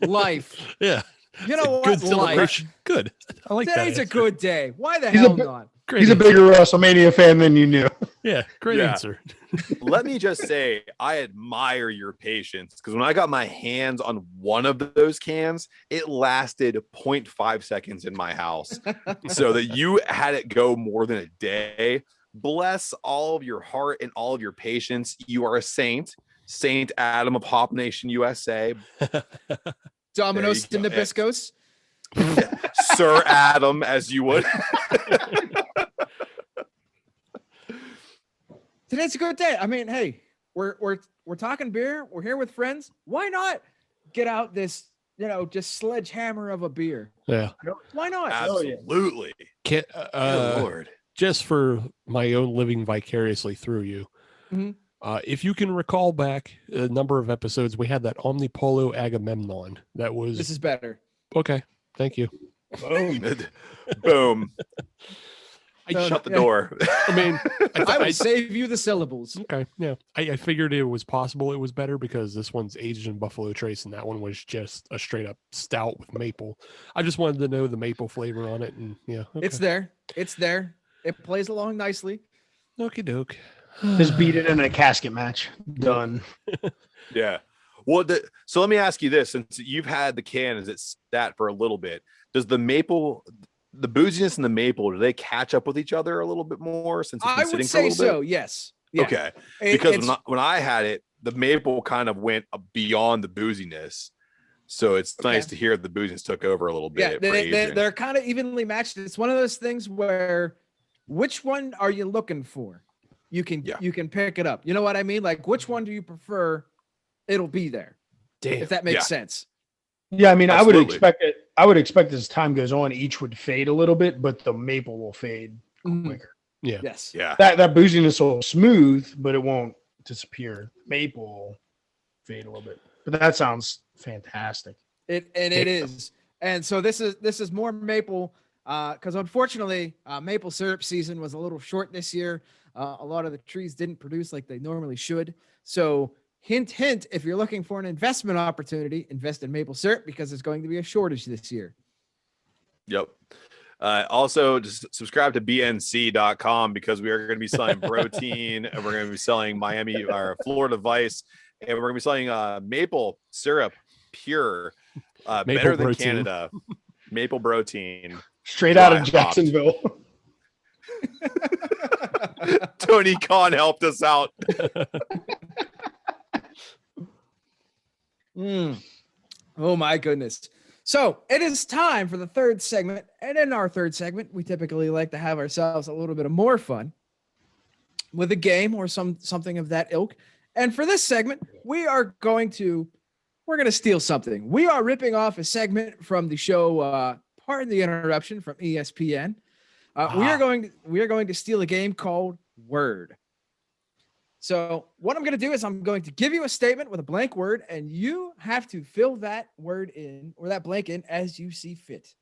Life. Yeah. You It's know a what? good Life. celebration. Good. I like that. Today's a answer. good day. Why the He's a hell bit- not? Great He's a answer. bigger WrestleMania fan than you knew. Yeah, great Yeah. answer. Let me just say, I admire your patience because when I got my hands on one of those cans, it lasted 0.5 seconds in my house. So that you had it go more than a day. Bless all of your heart and all of your patience. You are a saint. Saint Adam of Hop Nation USA. Domino's There and you go. Nabiscos. Sir Adam, as you would. Today's a good day. I mean, hey, we're talking beer. We're here with friends. Why not get out this, just sledgehammer of a beer? Yeah. Why not? Absolutely. Can't, Good Lord. just for my own living vicariously through you. Mhm. If you can recall back a number of episodes, we had that Omnipolo Agamemnon. That was This is better. okay. Thank you. Boom. I, No, Shut the yeah. door. I mean, I will save you the syllables. okay. Yeah. I figured it was possible it was better because this one's aged in Buffalo Trace and that one was just a straight up stout with maple. I just wanted to know the maple flavor on it. And yeah. Okay. It's there. It's there. It plays along nicely. Okie doke. Just beat it in a casket match. Done. Yeah. Well, so let me ask you this: since you've had the can as it's sat for a little bit, does the booziness and the maple, do they catch up with each other a little bit more since it's been I sitting would for a say little so. bit? Yes. Yeah. Okay. It- Because it's- when I had it, the maple kind of went beyond the booziness, so it's nice to hear the booziness took over a little yeah, bit. for aging. they're kind of evenly matched. It's one of those things where, which one are you looking for? You can pick it up. You know what I mean? Like, which one do you prefer? It'll be there. Damn. If that makes Yeah. sense. Yeah, I mean, Absolutely. I would expect as time goes on, each would fade a little bit, but the maple will fade Mhm. quicker. Yeah. Yes. Yeah. That booziness will smooth, but it won't disappear. Maple will fade a little bit. But that sounds fantastic. It is. And so this is more maple because unfortunately maple syrup season was a little short this year. A lot of the trees didn't produce like they normally should. So hint, if you're looking for an investment opportunity, invest in maple syrup because there's going to be a shortage this year. Yep. Also, just subscribe to bnc.com because we are going to be selling protein and we're going to be selling Miami or Florida Vice, and we're going to be selling maple syrup pure, better than protein. Canada. Maple protein. Straight out of Dry hopped. Jacksonville. Tony Khan helped us out. Oh my goodness. So it is time for the third segment. And in our third segment, we typically like to have ourselves a little bit of more fun with a game or something of that ilk. And for this segment, we're going to steal something. We are ripping off a segment from the show, pardon the interruption, from ESPN. We are going to steal a game called Word. So what I'm going to do is I'm going to give you a statement with a blank word, and you have to fill that word in or that blank in as you see fit.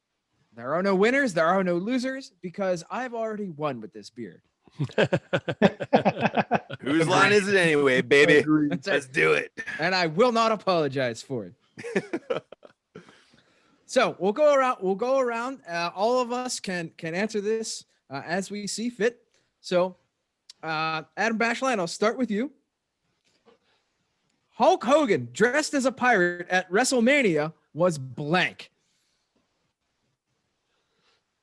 There are no winners. There are no losers because I've already won with this beer. Whose line is it anyway, baby? That's Let's it. do it. And I will not apologize for it. So we'll go around. All of us can answer this as we see fit. So Adam Bashline, I'll start with you. Hulk Hogan dressed as a pirate at WrestleMania was blank.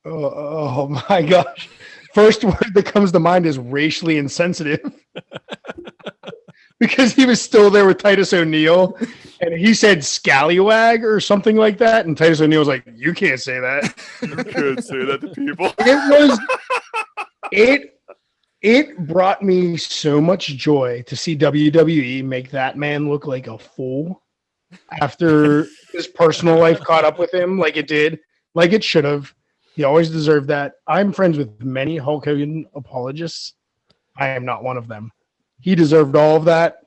Oh my gosh. first word that comes to mind is racially insensitive. Because he was still there with Titus O'Neil, and he said scallywag or something like that, and Titus O'Neil was like, "You can't say that. You could say that to people." It brought me so much joy to see WWE make that man look like a fool after his personal life caught up with him, like it did, like it should have. He always deserved that. I'm friends with many Hulk Hogan apologists. I am not one of them. He deserved all of that.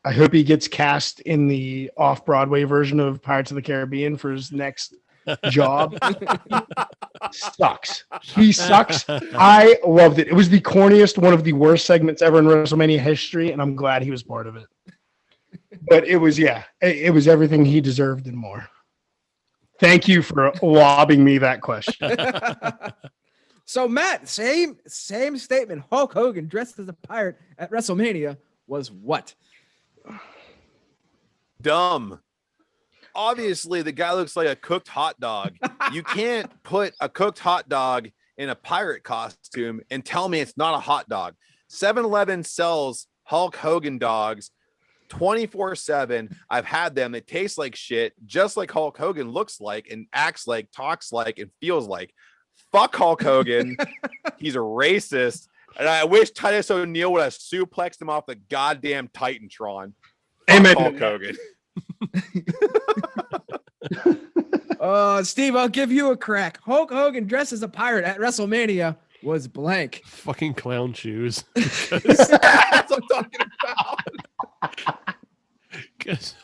I hope he gets cast in the off-Broadway version of Pirates of the Caribbean for his next job. Sucks. He sucks. I loved it. It was the corniest, one of the worst segments ever in WrestleMania history, and I'm glad he was part of it. But it was everything he deserved and more. Thank you for lobbing me that question. So Matt, same statement. Hulk Hogan dressed as a pirate at WrestleMania was what? Dumb. Obviously, the guy looks like a cooked hot dog. You can't put a cooked hot dog in a pirate costume and tell me it's not a hot dog. 7-Eleven sells Hulk Hogan dogs 24/7. I've had them. They taste like shit, just like Hulk Hogan looks like and acts like, talks like, and feels like. Fuck Hulk Hogan. He's a racist. And I wish Titus O'Neil would have suplexed him off the goddamn Titantron. Amen. Hulk Hogan. Steve, I'll give you a crack. Hulk Hogan dressed as a pirate at WrestleMania was blank. Fucking clown shoes. That's what I'm talking about. Because,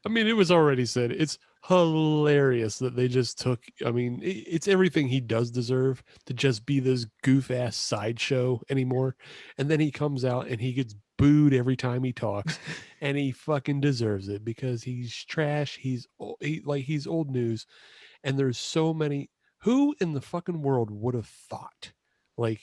I mean, it was already said. It's hilarious that they just took. I mean, it's everything he does deserve to just be this goof ass sideshow anymore. And then he comes out and he gets booed every time he talks, and he fucking deserves it because he's trash. He's old news, and there's so many. Who in the fucking world would have thought, like,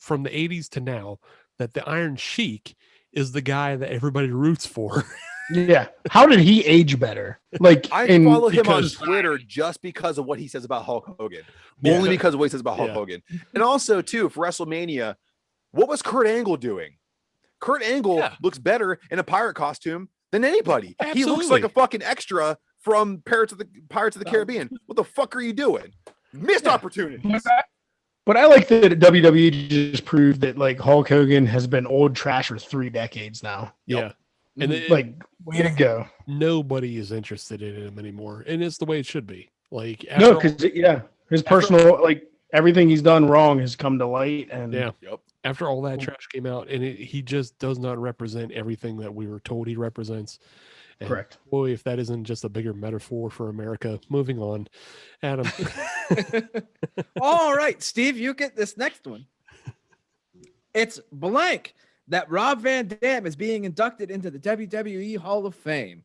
from the 80s to now, that the Iron Sheik is the guy that everybody roots for? Yeah. How did he age better? Like, I follow him on Twitter just because of what he says about Hulk Hogan. Yeah. Only because of what he says about Hulk Hogan. And also, too, for WrestleMania, what was Kurt Angle doing? Kurt Angle looks better in a pirate costume than anybody. Absolutely. He looks like a fucking extra from Pirates of the Caribbean. What the fuck are you doing? Missed opportunities. But I like that WWE just proved that, like, Hulk Hogan has been old trash for 3 decades now. Yeah. And like, way to go. Nobody is interested in him anymore. And it's the way it should be. Like, No, because, his personal, like, everything he's done wrong has come to light. And after all that trash came out, and he just does not represent everything that we were told he represents. And correct. Boy, if that isn't just a bigger metaphor for America. Moving on. Adam. All right, Steve, you get this next one. It's blank that Rob Van Dam is being inducted into the WWE Hall of Fame.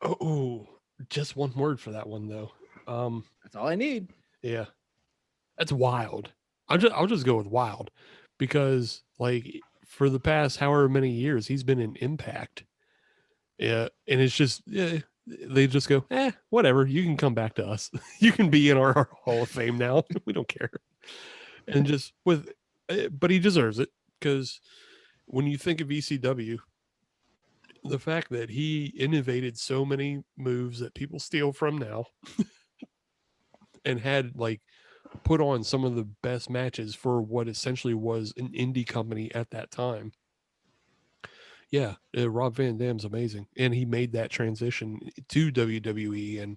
Oh, just one word for that one, though. That's all I need. Yeah. That's wild. I'll just go with wild because, like, for the past however many years, he's been in Impact. Yeah, and it's just they just go, whatever. You can come back to us. You can be in our Hall of Fame now. We don't care. And just but he deserves it because when you think of ECW, the fact that he innovated so many moves that people steal from now, and had like put on some of the best matches for what essentially was an indie company at that time. Yeah, Rob Van Dam's amazing, and he made that transition to WWE. And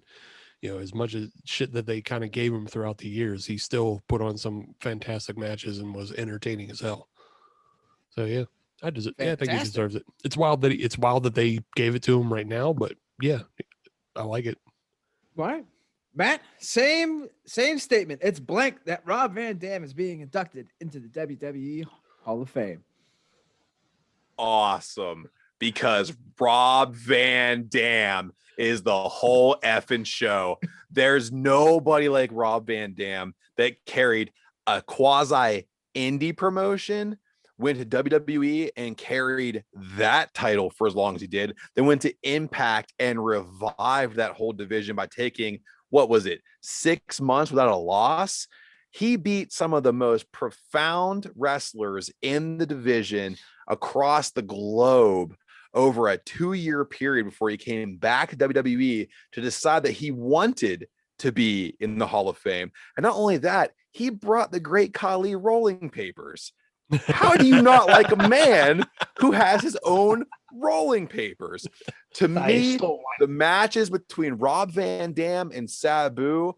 as much as shit that they kind of gave him throughout the years, he still put on some fantastic matches and was entertaining as hell. So yeah, I think he deserves it. It's wild that they gave it to him right now, but yeah, I like it. All right, Matt, same statement. It's blank that Rob Van Dam is being inducted into the WWE Hall of Fame. Awesome, because Rob Van Dam is the whole effing show. There's nobody like Rob Van Dam that carried a quasi indie promotion, went to WWE and carried that title for as long as he did, then went to Impact and revived that whole division by taking, what was it, 6 months without a loss, He beat some of the most profound wrestlers in the division across the globe over a 2-year period before he came back to WWE to decide that he wanted to be in the Hall of Fame. And not only that, he brought the great Khali rolling papers. How do you not like a man who has his own rolling papers? To me, the matches between Rob Van Dam and Sabu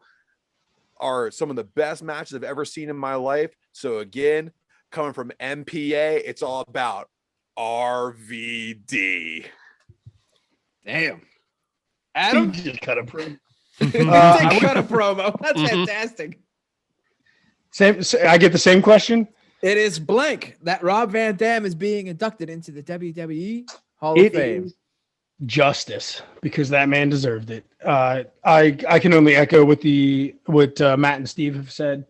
are some of the best matches I've ever seen in my life. So again, coming from MPA, it's all about RVD. Damn. Adam? He just cut a promo. Cut a promo. That's fantastic. I get the same question. It is blank that Rob Van Dam is being inducted into the WWE Hall of Fame. Is justice, because that man deserved it. I can only echo what Matt and Steve have said.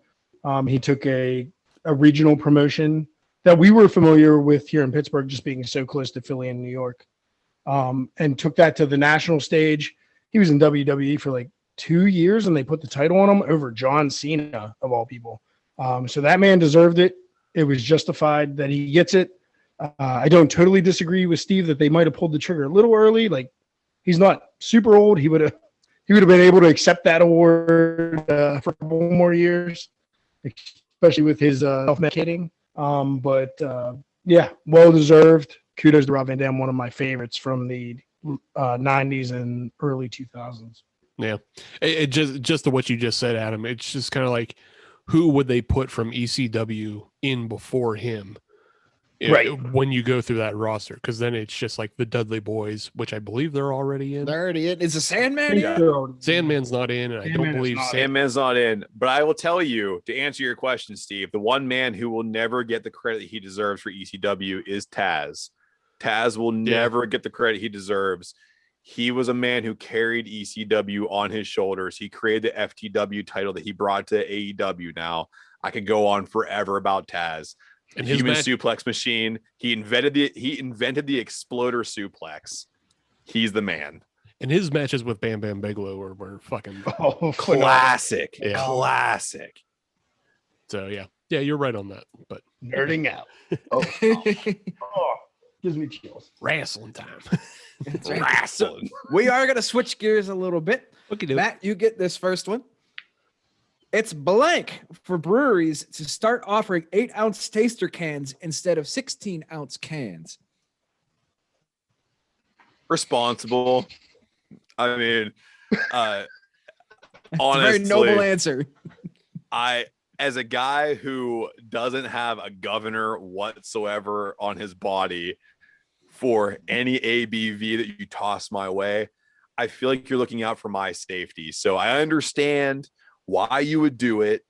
He took a regional promotion that we were familiar with here in Pittsburgh, just being so close to Philly and New York, and took that to the national stage. He was in WWE for like 2 years, and they put the title on him over John Cena, of all people. So that man deserved it. It was justified that he gets it. I don't totally disagree with Steve that they might have pulled the trigger a little early. Like, he's not super old. He would have been able to accept that award for a couple more years, especially with his self-medicating. But yeah, well deserved. Kudos to Rob Van Dam, one of my favorites from the 90s and early 2000s. Yeah, it just to what you just said, Adam. It's just kind of like, who would they put from ECW in before him? Right. When you go through that roster, because then it's just like the Dudley Boys, which I believe they're already in. They're already in. Is the Sandman? Yeah. Sandman's not in, and I don't believe Sandman's not in. But I will tell you, to answer your question, Steve, the one man who will never get the credit he deserves for ECW is Taz. Taz will never get the credit he deserves. He was a man who carried ECW on his shoulders. He created the FTW title that he brought to AEW. Now, I could go on forever about Taz. And human suplex machine. He invented the exploder suplex. He's the man. And his matches with Bam Bam Bigelow were fucking classic. Yeah. Classic. So yeah, you're right on that. But nerding out. Gives me chills. Wrestling time. Right. Wrestling. We are going to switch gears a little bit. Okay, Matt, you get this first one. It's blank for breweries to start offering 8-ounce taster cans instead of 16-ounce cans. Responsible. I mean, honestly, a very noble answer. As a guy who doesn't have a governor whatsoever on his body for any ABV that you toss my way, I feel like you're looking out for my safety. So I understand why you would do it.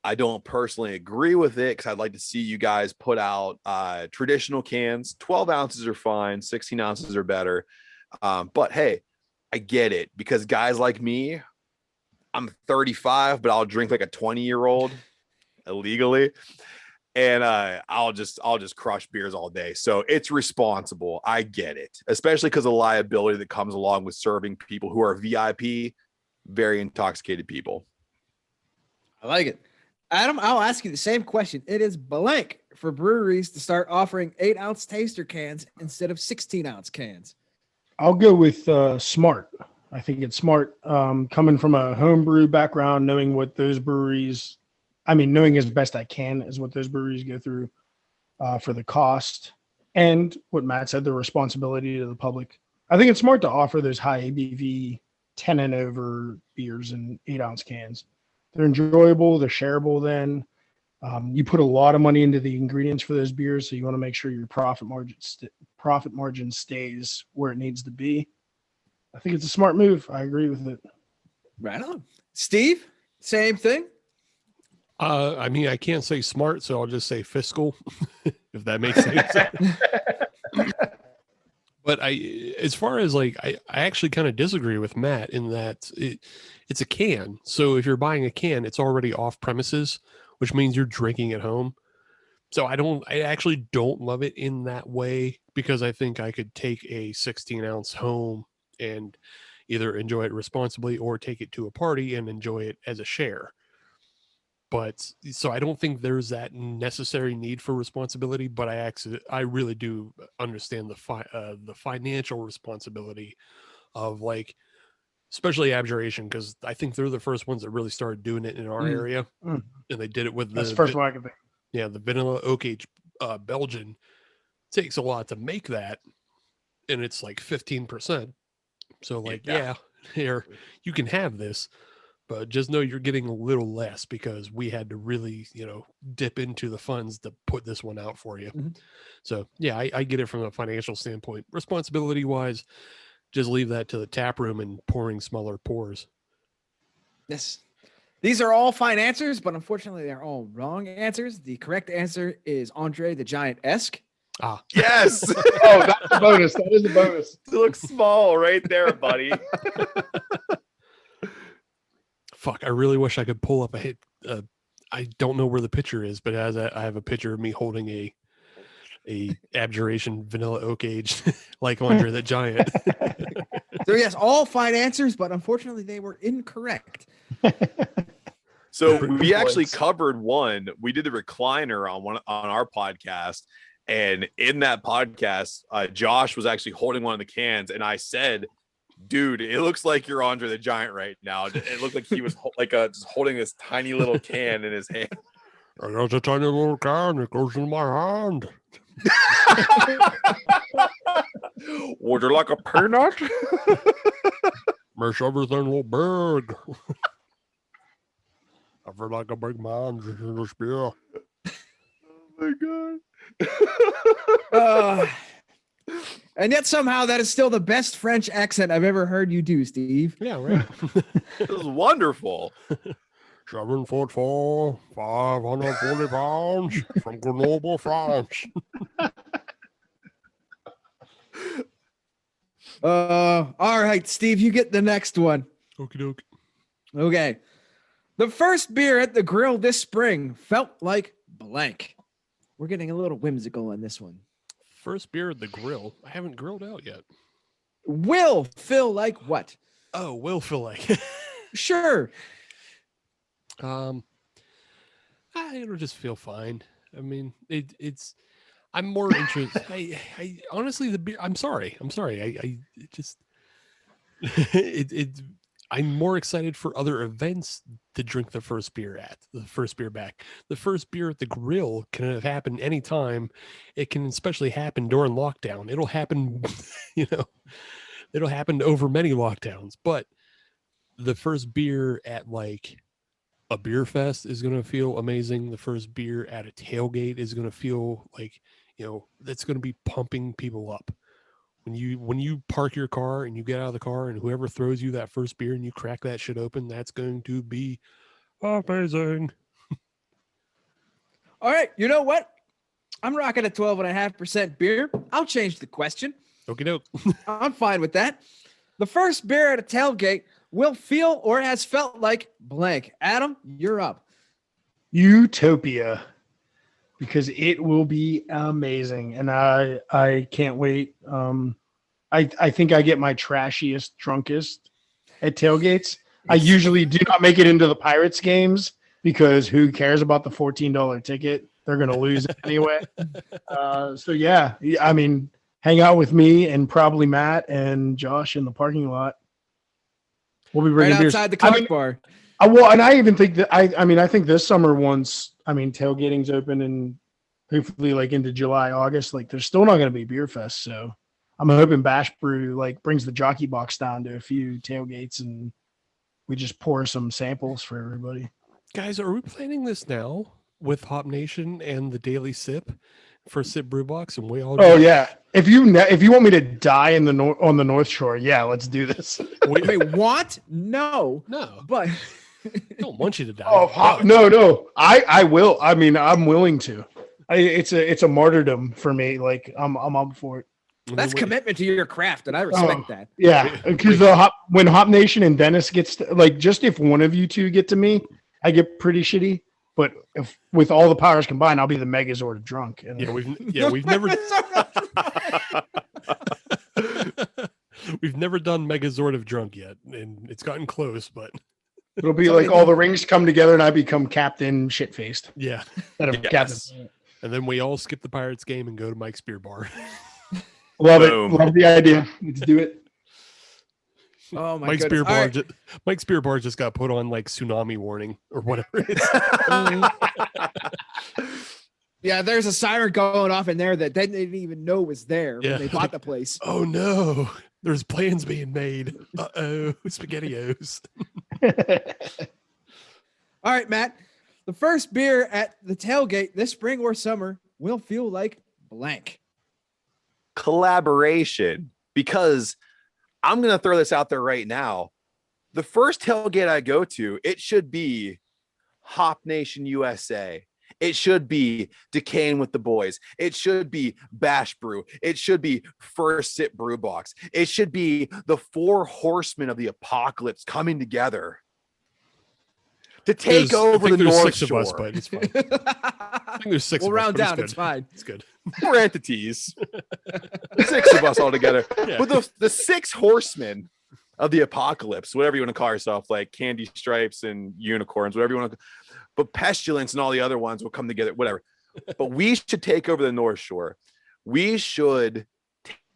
I don't personally agree with it, because I'd like to see you guys put out traditional cans. 12 ounces are fine. 16 ounces are better. But hey, I get it, because guys like me, I'm 35, but I'll drink like a 20-year-old illegally. And I'll just crush beers all day. So it's responsible. I get it, especially because of the liability that comes along with serving people who are VIP, very intoxicated people. I like it. Adam, I'll ask you the same question. It is blank for breweries to start offering 8-ounce taster cans instead of 16-ounce cans. I'll go with smart. I think it's smart. Coming from a homebrew background, knowing what those breweries, knowing as best I can is what those breweries go through for the cost, and what Matt said, the responsibility to the public. I think it's smart to offer those high ABV 10 and over beers in 8-ounce cans. They're enjoyable. They're shareable. Then you put a lot of money into the ingredients for those beers, so you want to make sure your profit margin stays where it needs to be. I think it's a smart move. I agree with it. Right on. Steve, same thing. I can't say smart, so I'll just say fiscal, if that makes sense. But as far as I actually kind of disagree with Matt in that it's a can. So if you're buying a can, it's already off premises, which means you're drinking at home. So I actually don't love it in that way, because I think I could take a 16-ounce home and either enjoy it responsibly or take it to a party and enjoy it as a share. But so I don't think there's that necessary need for responsibility, but I really do understand the financial responsibility of, like, especially Abjuration, because I think they're the first ones that really started doing it in our area, and they did it with That's the first one I can think. Yeah, the vanilla oak age Belgian. Takes a lot to make that, and it's like 15%. So, like, yeah, here you can have this, but just know you're getting a little less because we had to really, dip into the funds to put this one out for you. So, yeah, I get it from a financial standpoint. Responsibility wise, just leave that to the tap room and pouring smaller pours. Yes. These are all fine answers, but unfortunately, they're all wrong answers. The correct answer is Andre the Giant-esque. Ah, Yes. Oh, that's the bonus. That is the bonus. It looks small right there, buddy. Fuck, I really wish I could pull up a hit. I don't know where the picture is, but I have a picture of me holding a Abjuration vanilla oak aged like Andre the Giant. So yes, all fine answers, but unfortunately they were incorrect. So we actually covered one. We did the recliner on our podcast, and in that podcast, Josh was actually holding one of the cans, and I said, "Dude, it looks like you're Andre the Giant right now." It looked like he was just holding this tiny little can in his hand. There's a tiny little can. It goes in my hand. Would you like a peanut? Makes everything look big. I feel like a big man drinking this beer. Oh my god. And yet somehow that is still the best French accent I've ever heard you do, Steve. Yeah, right. It was wonderful. 7'4", 540 pounds from Grenoble, France. All right, Steve, you get the next one. Okie doke. Okay. The first beer at the grill this spring felt like blank. We're getting a little whimsical on this one. First beer at the grill. I haven't grilled out yet. Will feel like what? Oh, will feel like. Sure. It'll just feel fine. I mean, it's. I'm more interested. I honestly, the beer. I'm sorry. I just. I'm more excited for other events to drink the first beer back. The first beer at the grill can have happened anytime. It can especially happen during lockdown. It'll happen, it'll happen over many lockdowns. But the first beer at like a beer fest is going to feel amazing. The first beer at a tailgate is going to feel like, that's going to be pumping people up. When you park your car and you get out of the car and whoever throws you that first beer and you crack that shit open, that's going to be amazing. All right. You know what? I'm rocking a 12.5% beer. I'll change the question. Okie doke. I'm fine with that. The first beer at a tailgate will feel or has felt like blank. Adam, you're up. Utopia, because it will be amazing, and I can't wait. I think I get my trashiest, drunkest at tailgates. I usually do not make it into the Pirates games because who cares about the $14 ticket? They're going to lose it anyway. So yeah, I mean, hang out with me and probably Matt and Josh in the parking lot. We'll be bringing right beers outside the car bar. And I even think that I think this summer once tailgating's open and hopefully like into July, August, like there's still not going to be beer fest. So I'm hoping Bash Brew like brings the jockey box down to a few tailgates and we just pour some samples for everybody. Guys, are we planning this now with Hop Nation and the Daily Sip for Sip Brew Box? And we all. Oh yeah, if you want me to die on the North Shore, yeah, let's do this. Wait, what? No, but don't want you to die. Oh no, I will. I mean, I'm willing to. It's a martyrdom for me. Like I'm up for it. That's commitment to your craft, and I respect that. Yeah, because when Hop Nation and Dennis gets just if one of you two get to me, I get pretty shitty. But if with all the powers combined, I'll be the Megazord of drunk. And we've never we've never done Megazord of drunk yet, and it's gotten close, but It'll be like all the rings come together and I become Captain Shitfaced. Yeah. Instead of Captain. And then we all skip the Pirates game and go to Mike's Beer Bar. Love Boom. it. Love the idea. Let's do it. Oh my Mike's goodness. Beer Bar. All right. Mike's Beer Bar just got put on like tsunami warning or whatever it is. Yeah, there's a siren going off in there that they didn't even know was there Yeah. when they bought the place. Oh no, there's plans being made. Uh-oh, SpaghettiOs. All right, Matt. The first beer at the tailgate this spring or summer will feel like blank. Collaboration, because I'm going to throw this out there right now. The first tailgate I go to, it should be Hop Nation USA. It should be Decayin With The Boys. It should be Bash Brew. It should be First Sip Brew Box. It should be the 4 horsemen of the apocalypse coming together to take over the there's North 6 Shore. of us, but it's fine. I think there's 6 We'll of us, round but down. It's good. fine. It's good. 4 entities, 6 of us all together. Yeah. But the 6 horsemen of the apocalypse, whatever you want to call yourself, like Candy Stripes and Unicorns, whatever you want to. But Pestilence and all the other ones will come together, whatever. But we should take over the North Shore. We should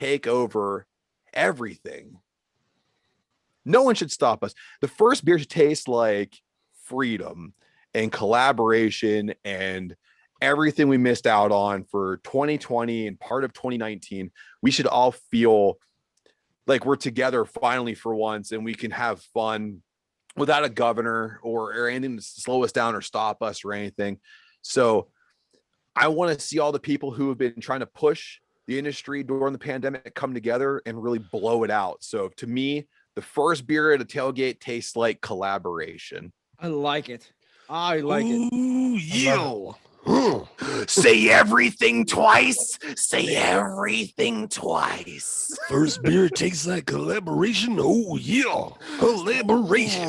take over everything. No one should stop us. The first beer should taste like freedom and collaboration and everything we missed out on for 2020 and part of 2019. We should all feel like we're together finally for once and we can have fun without a governor or anything to slow us down or stop us or anything. So I want to see all the people who have been trying to push the industry during the pandemic come together and really blow it out. So to me, the first beer at a tailgate tastes like collaboration. I like it. I like it. Ooh, yeah. Say everything twice. Say everything twice. First beer tastes like collaboration. Oh yeah, collaboration.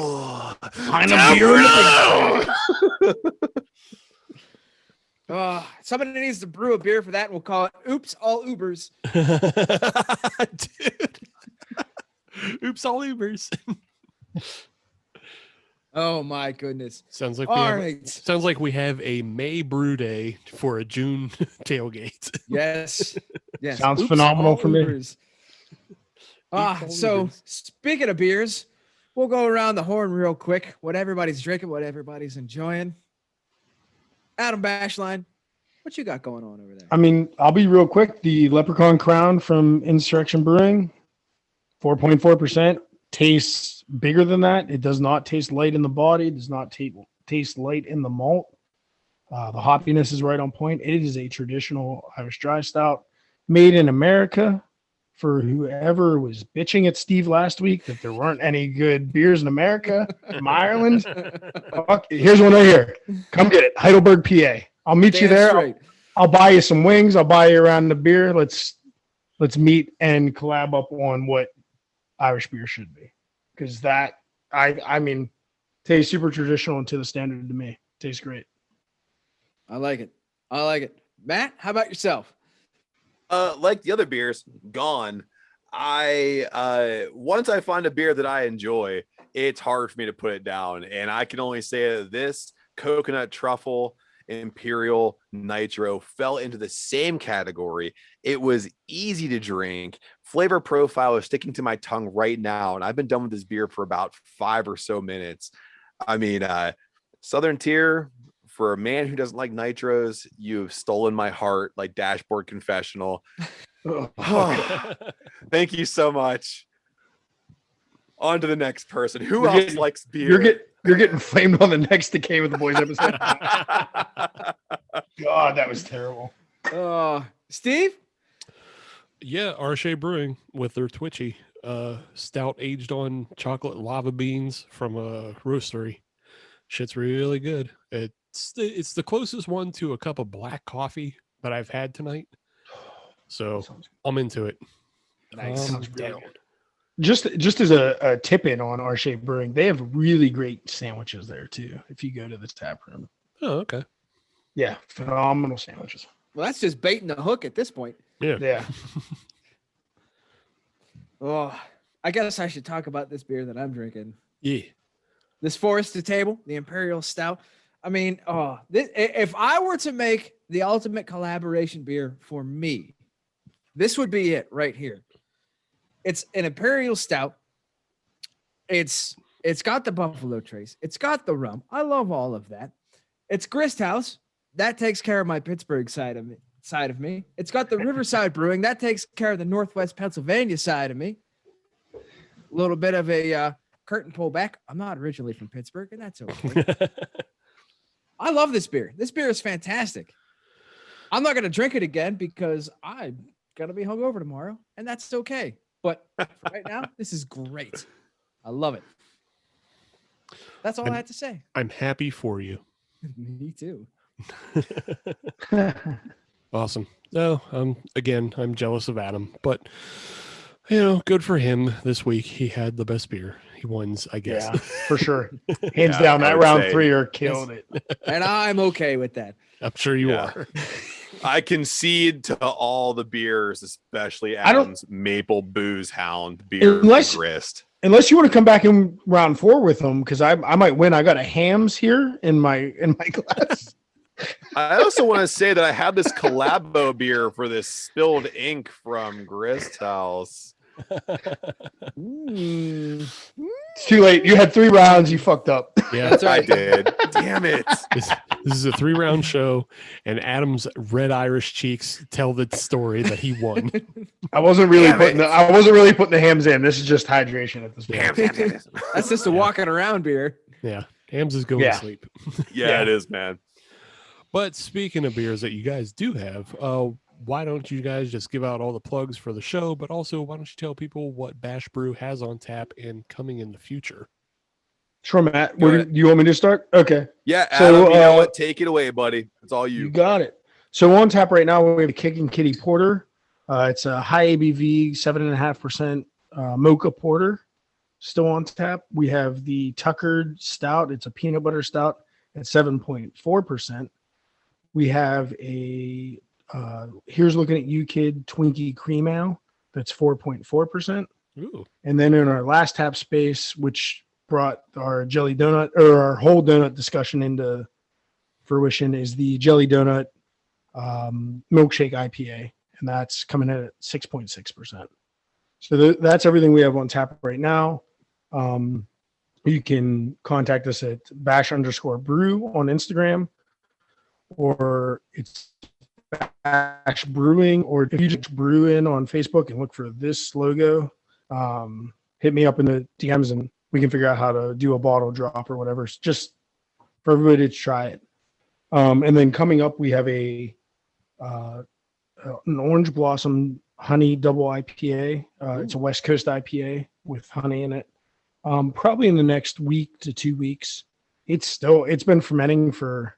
Find a beer. Somebody needs to brew a beer for that, and we'll call it Oops All Ubers. Dude. Oops, all Ubers. Oh my goodness. Sounds like All right. sounds like we have a May brew day for a June tailgate. Yes. Yes. Sounds phenomenal all for me. Ubers. all So Ubers. speaking of beers, we'll go around the horn real quick. What everybody's drinking, what everybody's enjoying. Adam Bashline, what you got going on over there? I mean, I'll be real quick. The Leprechaun Crown from Insurrection Brewing, 4.4%. Tastes bigger than that. It does not taste light in the body. It does not taste light in the malt. The hoppiness is right on point. It is a traditional Irish dry stout made in America. For whoever was bitching at Steve last week that there weren't any good beers in America from Ireland, here's one right here. Come get it. Heidelberg, PA. I'll meet you Damn there. straight. I'll buy you some wings. I'll buy you around the beer. Let's meet and collab up on what Irish beer should be. Because that, I mean, tastes super traditional and to the standard to me. Tastes great. I like it. I like it. Matt, how about yourself? Like the other beers, gone. Once I find a beer that I enjoy, it's hard for me to put it down. And I can only say that this coconut truffle Imperial Nitro fell into the same category. It was easy to drink. Flavor profile is sticking to my tongue right now, and I've been done with this beer for about 5 or so minutes. I mean, Southern Tier, for a man who doesn't like nitros, you've stolen my heart like Dashboard Confessional. Thank you so much. On to the next person. Who You're else getting- likes beer? You're getting flamed on the next Decayin With The Boys episode. God, that was terrible. Steve? Yeah, RSA Brewing with their Twitchy stout aged on chocolate lava beans from a roastery. Shit's really good. It's the closest one to a cup of black coffee that I've had tonight. So I'm into it. Nice. Sounds really Down. good. Just as a tip in on RSA Brewing, they have really great sandwiches there too. If you go to the tap room, Oh, okay. yeah, phenomenal sandwiches. Well, that's just baiting the hook at this point. Yeah. Yeah, Oh, I guess I should talk about this beer that I'm drinking. Yeah. This Forest to Table, the Imperial Stout. I mean, if I were to make the ultimate collaboration beer for me, this would be it right here. It's an Imperial Stout. It's got the Buffalo Trace. It's got the rum. I love all of that. It's Grist House. That takes care of my Pittsburgh side of me. It's got the Riverside Brewing. That takes care of the Northwest Pennsylvania side of me. A little bit of a curtain pull back. I'm not originally from Pittsburgh, and that's okay. I love this beer. This beer is fantastic. I'm not going to drink it again because I'm going to be hungover tomorrow, and that's okay. But right now, this is great. I love it. That's all I had to say. I'm happy for you. Me too. Awesome. No, I'm jealous of Adam, but good for him this week. He had the best beer. He wins, I guess. Yeah, for sure. Hands down, that round 3 are killing it. And I'm okay with that. I'm sure you are. I concede to all the beers, especially Adam's Maple Booze Hound beer. Grist. Unless you want to come back in round 4 with them, because I might win. I got a Hams here in my glass. I also want to say that I had this collabo beer for this Spilled Ink from Grist House. It's too late. You had 3 rounds. You fucked up. Yeah, that's right. I did. Damn it. This is a 3-round show, and Adam's red Irish cheeks tell the story that he won. I wasn't really putting the Hams in. This is just hydration at this point. That's just a walking around beer. Yeah, Hams is going to sleep. Yeah, it is, man. But speaking of beers that you guys do have, why don't you guys just give out all the plugs for the show, but also why don't you tell people what Bash Brew has on tap and coming in the future? Sure, Matt. Do you want me to start? Okay. Yeah, Adam, you know what? Take it away, buddy. It's all you. You got it. So on tap right now, we have a Kickin' Kitty Porter. It's a high ABV, 7.5% mocha porter. Still on tap. We have the Tuckered Stout. It's a peanut butter stout at 7.4%. We have a Here's Looking at You Kid Twinkie Cream Ale. That's 4.4%. Ooh. And then in our last tap space, which brought our jelly donut or our whole donut discussion into fruition, is the Jelly Donut Milkshake IPA. And that's coming in at 6.6%. So that's everything we have on tap right now. You can contact us at bash_brew on Instagram, or it's Bash Brewing, or if you just brew in on Facebook and look for this logo, hit me up in the DMs and we can figure out how to do a bottle drop or whatever. It's just for everybody to try it. And then coming up, we have an Orange Blossom Honey Double IPA. It's a West Coast IPA with honey in it. Probably in the next week to 2 weeks. It's been fermenting for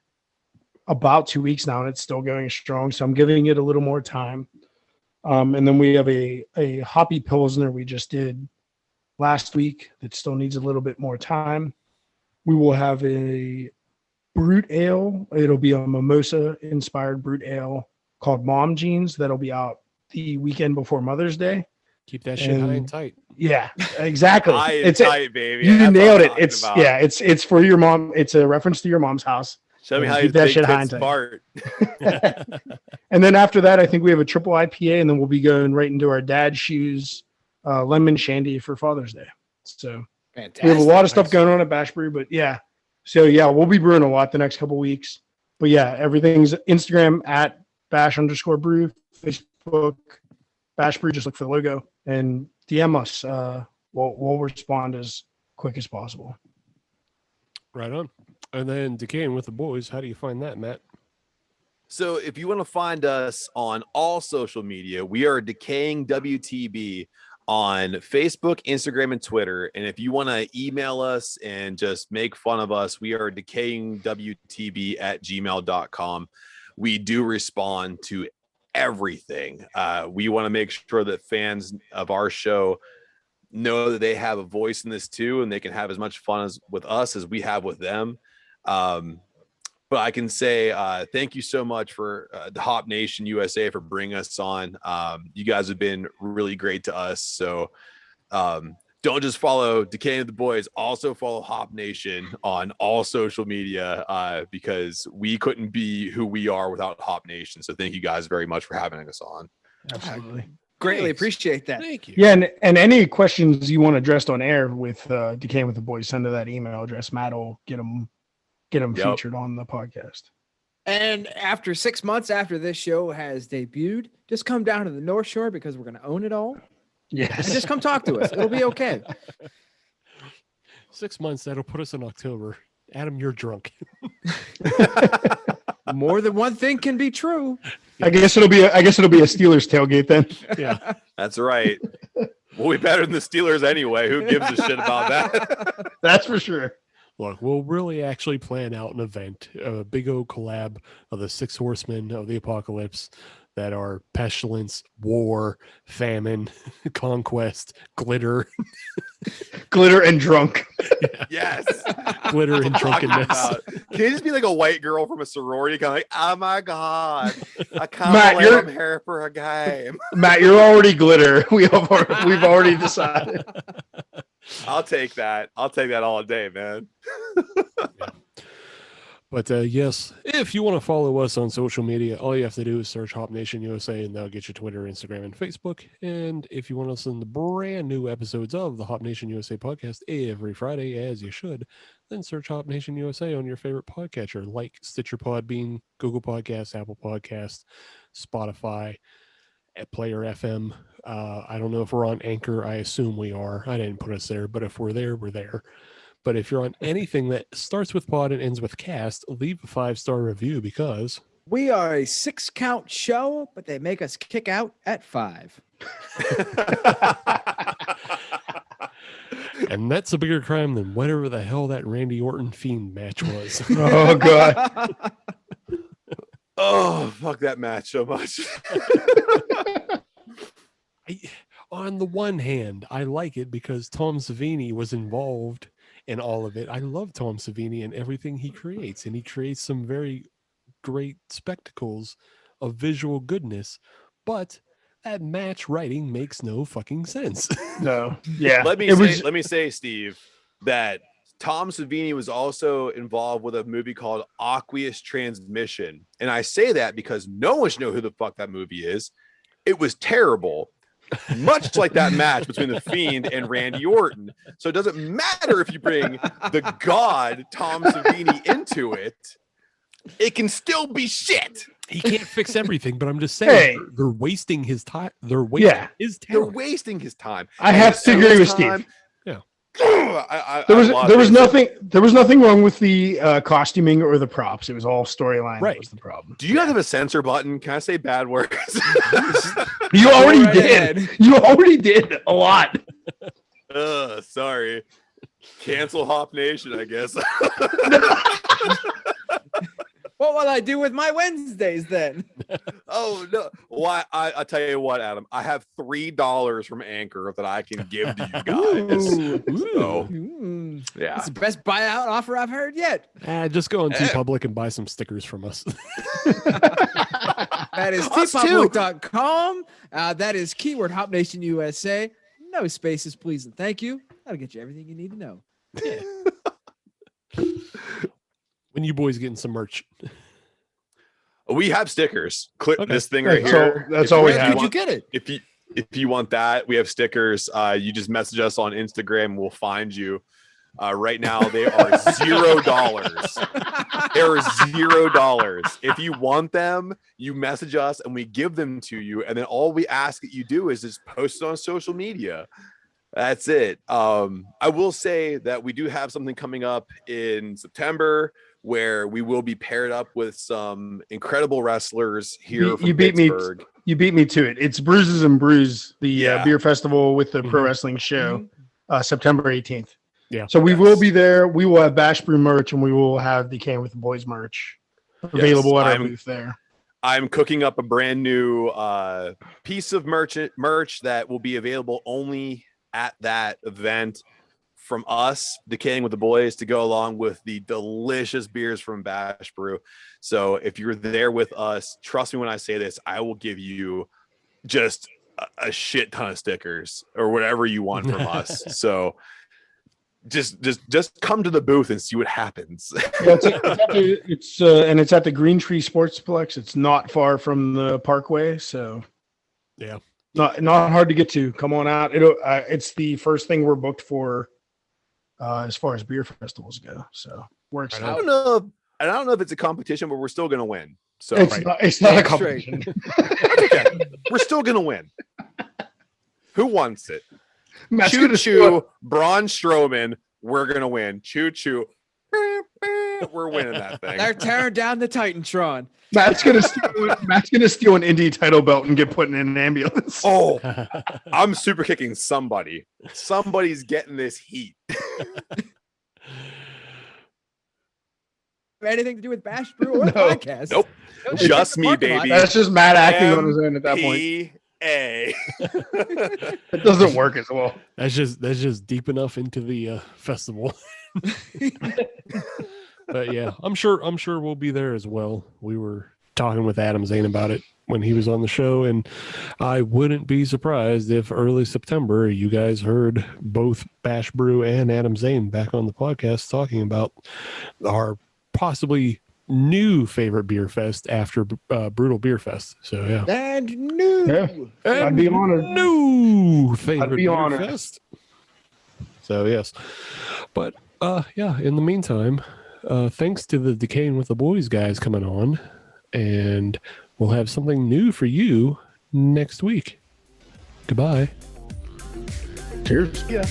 about 2 weeks now, and it's still going strong. So I'm giving it a little more time. And then we have a hoppy Pilsner we just did last week that still needs a little bit more time. We will have a Brute Ale. It'll be a mimosa inspired Brute Ale called Mom Jeans. That'll be out the weekend before Mother's Day. Keep that shit high and tight. Yeah, exactly. It's tight, baby. You nailed it. It's for your mom. It's a reference to your mom's house. Show me how you take that part. And then after that, I think we have a triple IPA, and then we'll be going right into our Dad Shoes lemon shandy for Father's Day. So fantastic. We have a lot of stuff going on at Bash Brew, but yeah. So yeah, we'll be brewing a lot the next couple weeks. But yeah, everything's Instagram at bash_brew, Facebook Bash Brew. Just look for the logo and DM us. We'll respond as quick as possible. Right on. And then Decayin With The Boys, how do you find that, Matt? So if you want to find us on all social media, we are Decayin WTB on Facebook, Instagram, and Twitter. And if you want to email us and just make fun of us, we are decayingwtb@gmail.com. We do respond to everything. We want to make sure that fans of our show know that they have a voice in this too, and they can have as much fun with us as we have with them. But I can say thank you so much for the Hop Nation USA for bringing us on. You guys have been really great to us. So don't just follow Decayin With The Boys, also follow Hop Nation on all social media, because we couldn't be who we are without Hop Nation. So thank you guys very much for having us on. Absolutely. Greatly Thanks. appreciate that. Thank you. Yeah, and any questions you want addressed on air with Decayin With The Boys, send to that email address. Matt will get them Yep. featured on the podcast. And after 6 months after this show has debuted, just come down to the North Shore because we're going to own it all. Yes. And just come talk to us. It'll be okay. 6 months, that'll put us in October. Adam, you're drunk. More than one thing can be true. I guess it'll be a Steelers tailgate then. Yeah. That's right. We'll be better than the Steelers anyway. Who gives a shit about that? That's for sure. Look, we'll really actually plan out an event, a big old collab of the 6 horsemen of the apocalypse that are pestilence, war, famine, conquest, glitter. Glitter and drunk. Yes. Glitter and drunkenness. Can it just be like a white girl from a sorority kind of like, oh my God, I can't Matt, believe you're- I'm here for a game. Matt, you're already glitter. We've already decided. I'll take that. I'll take that all day, man. But yes, if you want to follow us on social media, all you have to do is search Hop Nation USA, and that'll get you Twitter, Instagram, and Facebook. And if you want to listen to brand new episodes of the Hop Nation USA podcast every Friday, as you should, then search Hop Nation USA on your favorite podcatcher like Stitcher, Podbean, Google Podcasts, Apple Podcasts, Spotify, Player FM. I don't know if we're on Anchor. I assume we are. I didn't put us there, but if we're there, we're there. But if you're on anything that starts with pod and ends with cast, leave a 5-star review because We are a 6-count show, but they make us kick out at 5. and that's a bigger crime than whatever the hell that Randy Orton Fiend match was. Oh God. Oh, fuck that match so much. On the one hand, I like it because Tom Savini was involved in all of it. I love Tom Savini and everything he creates, and he creates some very great spectacles of visual goodness, but that match writing makes no fucking sense. No. Yeah. Let me say, Steve, that Tom Savini was also involved with a movie called Aqueous Transmission. And I say that because no one should know who the fuck that movie is. It was terrible. Much like that match between The Fiend and Randy Orton. So it doesn't matter if you bring the god Tom Savini into it. It can still be shit. He can't fix everything, but I'm just saying they're wasting his time. They're wasting his They're talent. wasting his time. I have to agree with Steve. Yeah. There was nothing wrong with the costuming or the props. It was all storyline. Right. That was the problem. Do you guys have a censor button? Can I say bad words? You already Right did. ahead. You already did a lot. Sorry. Cancel Hop Nation, I guess. What will I do with my Wednesdays then? Oh no! Why? I tell you what, Adam. I have $3 from Anchor that I can give to you guys. So, yeah. It's the best buyout offer I've heard yet. Just go on TeePublic and buy some stickers from us. That is Us too. tpublic.com. That is keyword Hop Nation USA. No spaces, please, and thank you. That'll get you everything you need to know. When you boys getting some merch? We have stickers. Click Okay. this thing right That's here. all- that's all we If you have. Did you want- get it? If you want that, we have stickers. You just message us on Instagram. We'll find you. Right now, they are $0. They're $0. If you want them, you message us and we give them to you. And then all we ask that you do is just post it on social media. That's it. I will say that we do have something coming up in September where we will be paired up with some incredible wrestlers here from You beat me. Pittsburgh. You beat me to it. It's Bruises and Brews, the Yeah. beer festival with the pro Mhm. wrestling show, September 18th. Yeah. So we will be there. We will have Bash Brew merch, and we will have Decayin With The Boys merch available at our booth there. I'm cooking up a brand new piece of merch that will be available only at that event from us, Decayin With The Boys, to go along with the delicious beers from Bash Brew. So if you're there with us, trust me when I say this, I will give you just a shit ton of stickers or whatever you want from us. So just come to the booth and see what happens. Yeah, it's at the Green Tree Sportsplex. It's not far from the Parkway, so Yeah. not hard to get to. Come on out. It's the first thing we're booked for as far as beer festivals go. So we're excited. I don't know if it's a competition, but we're still gonna win. So It's not a competition. okay. We're still gonna win. Who wants it? Matt's Choo gonna choo, Braun Strowman. We're gonna win. Choo choo. We're winning that thing. They're tearing down the Titantron. Matt's gonna steal an indie title belt and get put in an ambulance. Oh, I'm super kicking somebody. Somebody's getting this heat. Anything to do with Bash Brew or No. podcast? Nope. Just me, baby. That's just Matt acting on his own at that point. A. It doesn't work as well. That's just deep enough into the festival. But yeah, I'm sure we'll be there as well. We were talking with Adam Zane about it when he was on the show, and I wouldn't be surprised if early September you guys heard both Bash Brew and Adam Zane back on the podcast talking about our possibly new favorite beer fest after Brutal Beer Fest. So yeah, And new. Yeah. I'd be honored. new favorite beer honored. fest. So yes, but yeah. In the meantime, thanks to the Decayin With The Boys guys coming on, and we'll have something new for you next week. Goodbye. Cheers. Yeah.